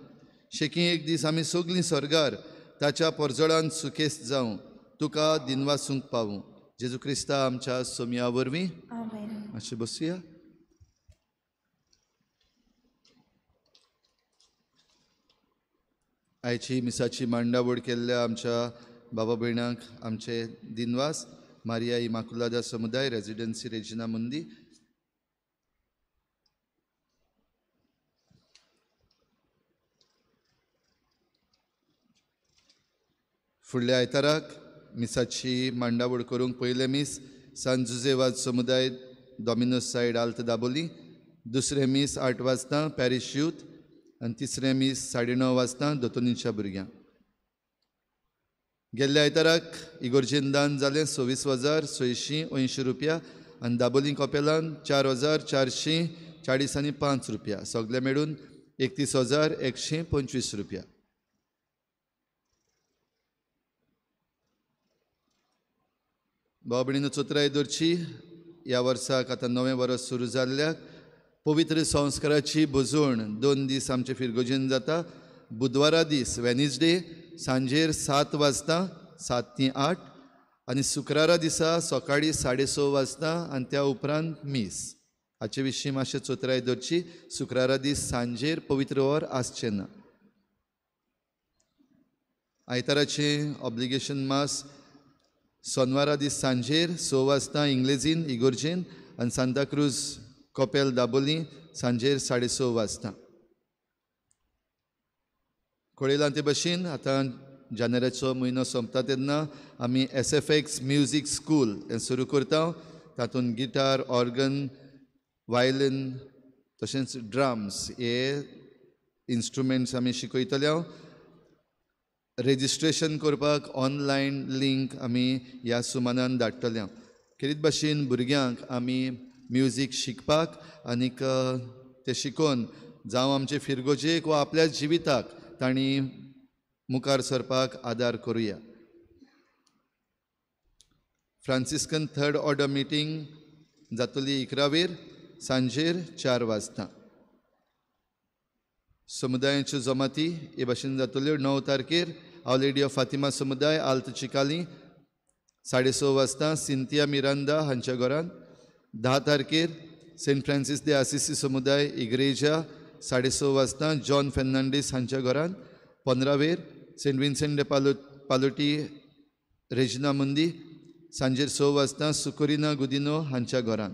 शेकी एक दीस आमी सगळीं स्वर्गार ताच्या परजळान सुखेस्त जावं, तुका दिनवासूंक पावूं. जेजू क्रिस्ता आमच्या सोमया वरवीं. मातशें बसुया. आयची मिसाची मांडावळ केल्ल्या आमच्या बाबा भयणांक आमचे दिनवास. मारिया इमाकुलादा समुदाय, रेजिडेन्सी रेजिना मुंदी. फुडल्या आयताराक मिसाची मांडावळ करूंक पयले मीस सान जुजेवाज समुदाय डॉमिनोस सायड आल्त दाबोली, दुसरे मीस 8 वाजता पॅरिश यूथ आनी तिसरे मीस 9:30 वाजता दोतोनीच्या भुरग्यांक. गेल्ल्या आयताराक इगोर्जेन दान जालें 26,680 रुपया आनी दाबोली कॉपेलान 4,440.5 रुपया, सगळे मेळून 31,125 रुपया. भाव भयणीनो, चोत्राय दोरची ह्या वर्साक आतां नवें वर्स सुरू जाल्ल्याक पवित्र संस्काराची भोजवण 2 दीस आमचे फिरगोजेन जाता. बुधवारा दीस वेनिसडे सांजेर 7 वाजता 7 ते 8 आनी शुक्रारा दिसा सकाळीं 6:30 वाजता आनी त्या उपरांत मीस. हाचे विशीं मातशें चोत्राय दोरची. शुक्रारा दीस सांजेर पवित्र वर आसचें ना. आयताराचें ऑब्लिगेशन मास सोनवारा दीस सांजेर 6 वाजता इंग्लेजीन इगोर्जेन आनी सांताक्रूज कॉपेल दाबोली सांजेर 6:30 वाजता. कळयलां ते भाशेन आतां जानेराचो म्हयनो सोंपता तेन्ना आमी SFX म्युजीक स्कूल हें सुरू करता. तातूंत गिटार, ऑर्गन, वायलीन तशेंच ड्रम्स हे इन्स्ट्रुमेंट्स आमी शिकयतले. रेजिस्ट्रेशन करपाक ऑनलायन लिंक आमी ह्या सुमानान धाडटले. खेरीत भाशेन भुरग्यांक आमी म्युजीक शिकपाक आनीक ते शिकोवन जावं आमचे फिरगोजेक वा आपल्या जिविताक तांणी मुखार सरपाक आदार करुया. फ्रांसिस्कन 3rd ऑर्डर मिटींग जातली 11 सांजेर 4 वाजता. समुदायाच्यो जमाती हे भाशेन जातल्यो. 9 तारखेर आवर लेडी ऑफ फातिमा समुदाय आल्त चिकाली 6:30 वाजता सिंथिया मिरांदा हांच्या घरान. 10 तारखेर सेंट फ्रांसीस दे आसिसी समुदाय इग्रेजा 6:30 वाजता जॉन फेर्नांडीस हांच्या घरान. 15 सेंट विन्सेंट डे पालोटी रेजिना मुंदी सांजेर 6 वाजता सुकोरिना गुदिनो हांच्या घरान.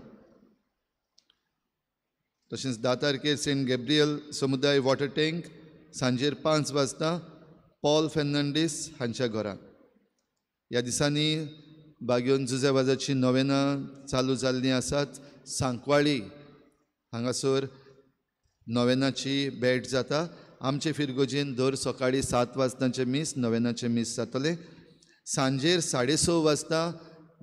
तशेंच 10 तारखेर सेंट गॅब्रियल समुदाय वॉटर टँक सांजेर 5 वाजता पॉल फेर्नांडीस हांच्या घरान. ह्या दिसांनी बागयोन जुजेवाजाची नोवेनां चालू जाल्लीं आसात. सांकवाळी हांगासर नोवेनाची भेट जाता. आमचे फिरगोजेन दर सकाळीं 7 वाजताचे मीस नोवेनाचे मीस जातले. सांजेर 6:30 वाजता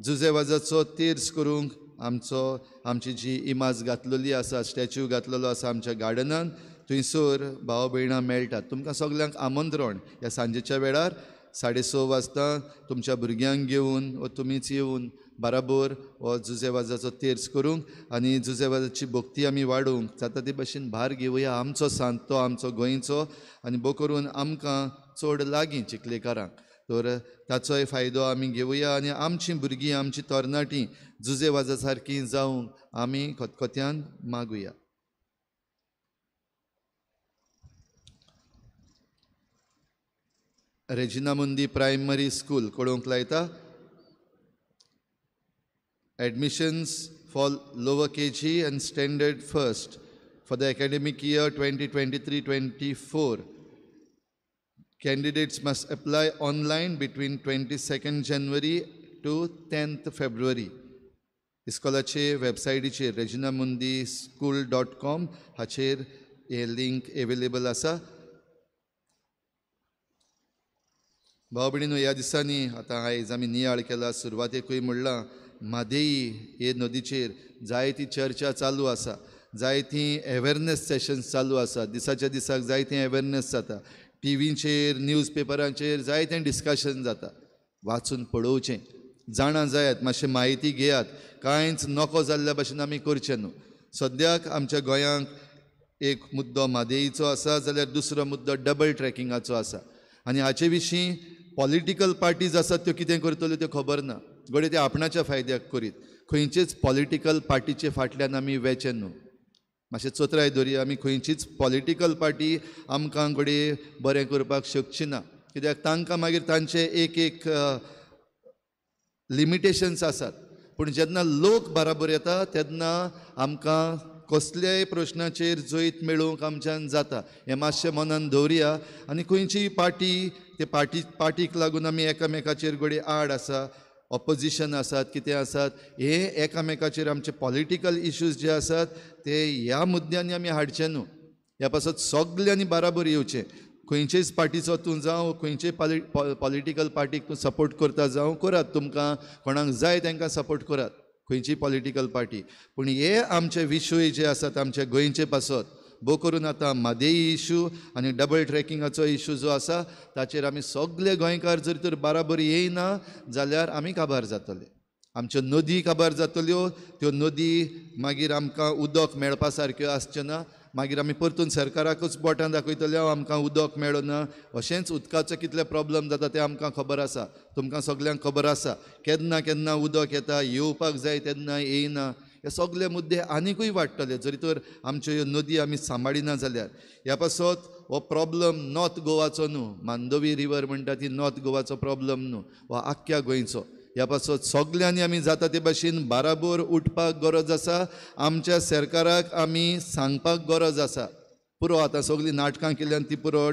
जुजेवाजाचो तेर्स करूंक आमची जी इमाज घातलेली आसा, स्टॅच्यू घातलेलो आसा आमच्या गार्डनान, थंयसर भाव भयणां मेळटात. तुमकां सगल्यांक आमंत्रण ह्या सांजेच्या वेळार 6:30 वाजता तुमच्या भुरग्यांक घेवन वा तुमीच येवन बराबर हो जुजेवाजाचो तेर्स करूंक आनी जुजेवाजाची भक्ती आमी वाडोवंक जाता ते भाशेन भार घेवया आमचो सांत तो आमचो गोंयचो आनी भोव करून आमकां चड लागीं चिखलेकारांक. तर ताचोय फायदो आमी घेवया आनी आमचीं भुरगीं आमची तरणाटीं जुजेवाजा सारकीं जावंक आमी खतखत्यान मागुया. रेजिना मुंदी प्रायमरी स्कूल कळोवंक लायता. Admissions for lower KG and standard first for the academic year 2023-24. Candidates must apply online between 22nd January to 10th February. इस्कॉलाचे वेबसायटीचेर reginamundischool.com हाचेर हे लिंक अवेलेबल आसा. भाव भयणीनो, ह्या दिसांनी आतां आयज आमी नियाळ केला, सुरवातेकूय म्हणलां, म्हादेई हे नदीचेर जायती चर्चा चालू आसा, जायतीं अवेरनेस सेशन्स चालू आसा. दिसाच्या दिसाक जायतें अवेरनेस जाता. टीव्हीचेर, न्यूज पेपरांचेर जायतें डिस्कशन जाता. वाचून पळोवचें, जाणां जायात, मातशें म्हायती घेयात. कांयच नको जाल्ल्या भशेन आमी करचें न्हू. सद्याक आमच्या गोंयांक एक मुद्दो म्हादेईचो आसा, जाल्यार दुसरो मुद्दो डबल ट्रॅकिंगाचो आसा. आनी हाचे विशीं पॉलिटिकल पार्टीज आसात त्यो कितें करतल्यो त्यो खबर ना. गडे ते आपणाच्या फायद्याक करीत. खंयचेच पॉलिटिकल पार्टीचे फाटल्यान आमी वेचें न्हू. मातशें चोत्राय धरया, आमी खंयचीच पॉलिटिकल पार्टी आमकां घडये बरें करपाक शकची ना. कित्याक तांकां मागीर तांचे एक लिमिटेशन्स आसात. पूण जेन्ना लोक बराबर येता तेन्ना आमकां कसल्याय प्रश्नाचेर जैत मेळोवंक आमच्यान जाता. हें मातशें मनान दवरया. आनी खंयचीय पार्टी, ते पार्टीक लागून आमी एकामेकाचेर घडये आड आसा, ऑपोजिशन आसात, कितें आसात, हे एकामेकाचेर आमचे पॉलिटिकल इश्यूज जे आसात ते ह्या मुद्द्यांनी आमी हाडचे न्हू. ह्या पासत सगल्यांनी बराबर येवचें. खंयचेच पार्टीचो तूं जावं, खंयचेय पॉलिटिकल पार्टीक तूं सपोर्ट करता जावं, करात. तुमकां कोणाक जाय तांकां सपोर्ट करात, खंयचीय पॉलिटिकल पार्टी. पूण हे आमचे विशय जे आसात आमचे गोंयचे पासत, भोव करून आतां म्हादेई इशू आनी डबल ट्रॅकिंगाचो इशू जो आसा ताचेर आमी सगळे गोंयकार जर तर बराबर येयना जाल्यार आमी काबार जातले. आमच्यो नदी काबार जातल्यो. त्यो नदी मागीर आमकां उदक मेळपा सारक्यो आसच्यो ना. मागीर आमी परतून सरकाराकूच बोटां दाखयतले, आमकां उदक मेळना. अशेंच उदकाचो कितले प्रॉब्लम जाता ते आमकां खबर आसा, तुमकां सगल्यांक खबर आसा. केन्ना केन्ना उदक येता, येवपाक जाय तेन्ना येयना. हे सगळे मुद्दे आनिकूय वाडटले जरी तर आमच्यो ह्यो नदी आमी सांबाळिना जाल्यार. ह्या पासत हो प्रॉब्लम नॉर्थ गोवाचो न्हू, मांडोवी रिवर म्हणटा ती नॉर्थ गोवाचो प्रॉब्लम न्हू, हो आख्ख्या गोंयचो. ह्या पासत सगल्यांनी आमी जाता ते भाशेन बराबर उठपाक गरज आसा. आमच्या सरकाराक आमी सांगपाक गरज आसा. पुरो आतां सगळीं नाटकां केल्यान ती पुरो,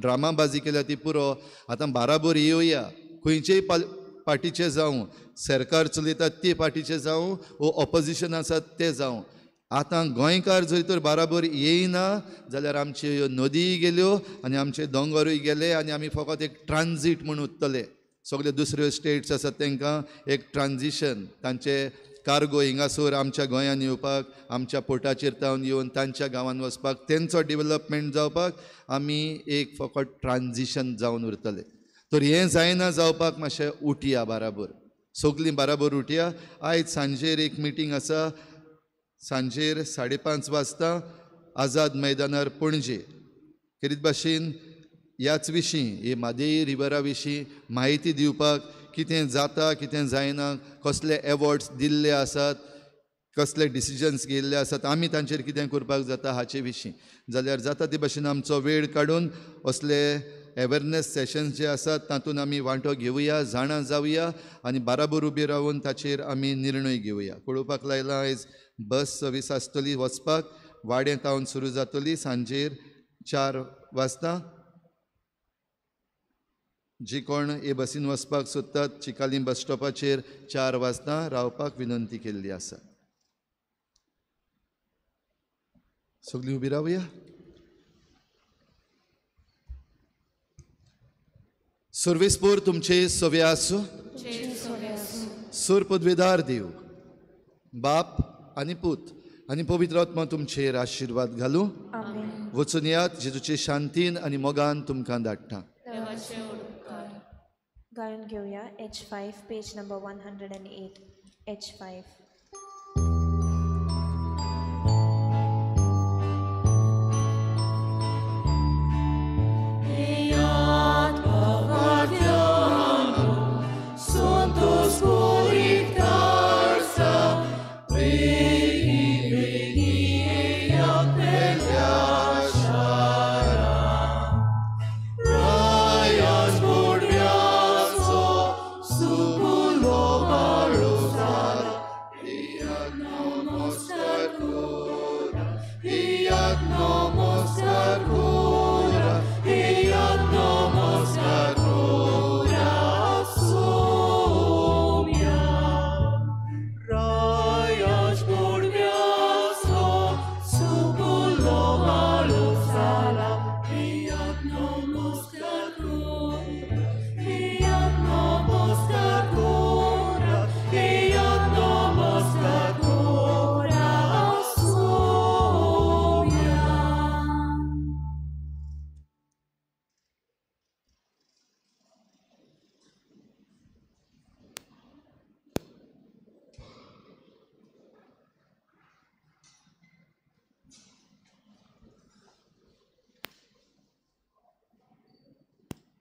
ड्रामाबाजी केल्या ती पुरो. आतां बराबर येवया. खंयचेय पार्टीचे जावं, सरकार चलयतात ते पार्टीचे जावं, वो ऑपोजिशन आसात ते जावं, आतां गोंयकार जर तर बराबर येयना जाल्यार आमच्यो ह्यो नदीय गेल्यो आनी आमचे दोंगरूय गेले आनी आमी फकत एक ट्रान्झीट म्हूण उरतले. सगळे दुसऱ्यो स्टेट्स आसात तांकां एक ट्रान्झिशन, तांचे कार्गो हिंगासर आमच्या गोंयांत येवपाक, आमच्या पोर्टाचेर तावन येवन तांच्या गांवांत वचपाक, तेंचो डेवलपमेंट जावपाक आमी एक फकत ट्रान्झिशन जावन उरतले. तर हें जायना जावपाक मातशें उठया बराबर, सगळीं बराबर उठया. आयज सांजेर एक मिटींग आसा, सांजेर 5:30 वाजता आझाद मैदानार पणजे. खेरीत भाशेन ह्याच विशीं, हे म्हादेई रिवरा विशीं म्हायती दिवपाक, कितें जाता कितें जायना, कसले एवॉर्ड्स दिल्ले आसात, कसले डिसिजन्स घेयल्ले आसात, आमी तांचेर कितें करपाक जाता हाचे विशीं. जाल्यार जाता ते भाशेन आमचो वेळ काडून असले अवेरनेस सेशन्स जे आसात तातूंत आमी वांटो घेवया, जाणां जावया आनी बराबर उबी रावन ताचेर आमी निर्णय घेवया. कळोवपाक लायला आयज बस सर्वीस आसतली वचपाक, वाडें तावन सुरू जातली सांजेर 4 वाजता. जी कोण हे बसीन वचपाक सोदतात चिकाली बस स्टॉपाचेर 4 वाजता रावपाक विनंती केल्ली आसा. सगळीं उबी रावया. सर्वेस्पोर तुमचे सवे आसूं. सुर पदवेदार देव, बाप आनी पूत आनी पवित्र आत्मा तुमचेर आशिर्वाद घालूं. वचून यात, जेजूचे शांतीन आनी मोगान तुमकां धाडटा.
गायन घेऊया H5 पेज नंबर 108 H5.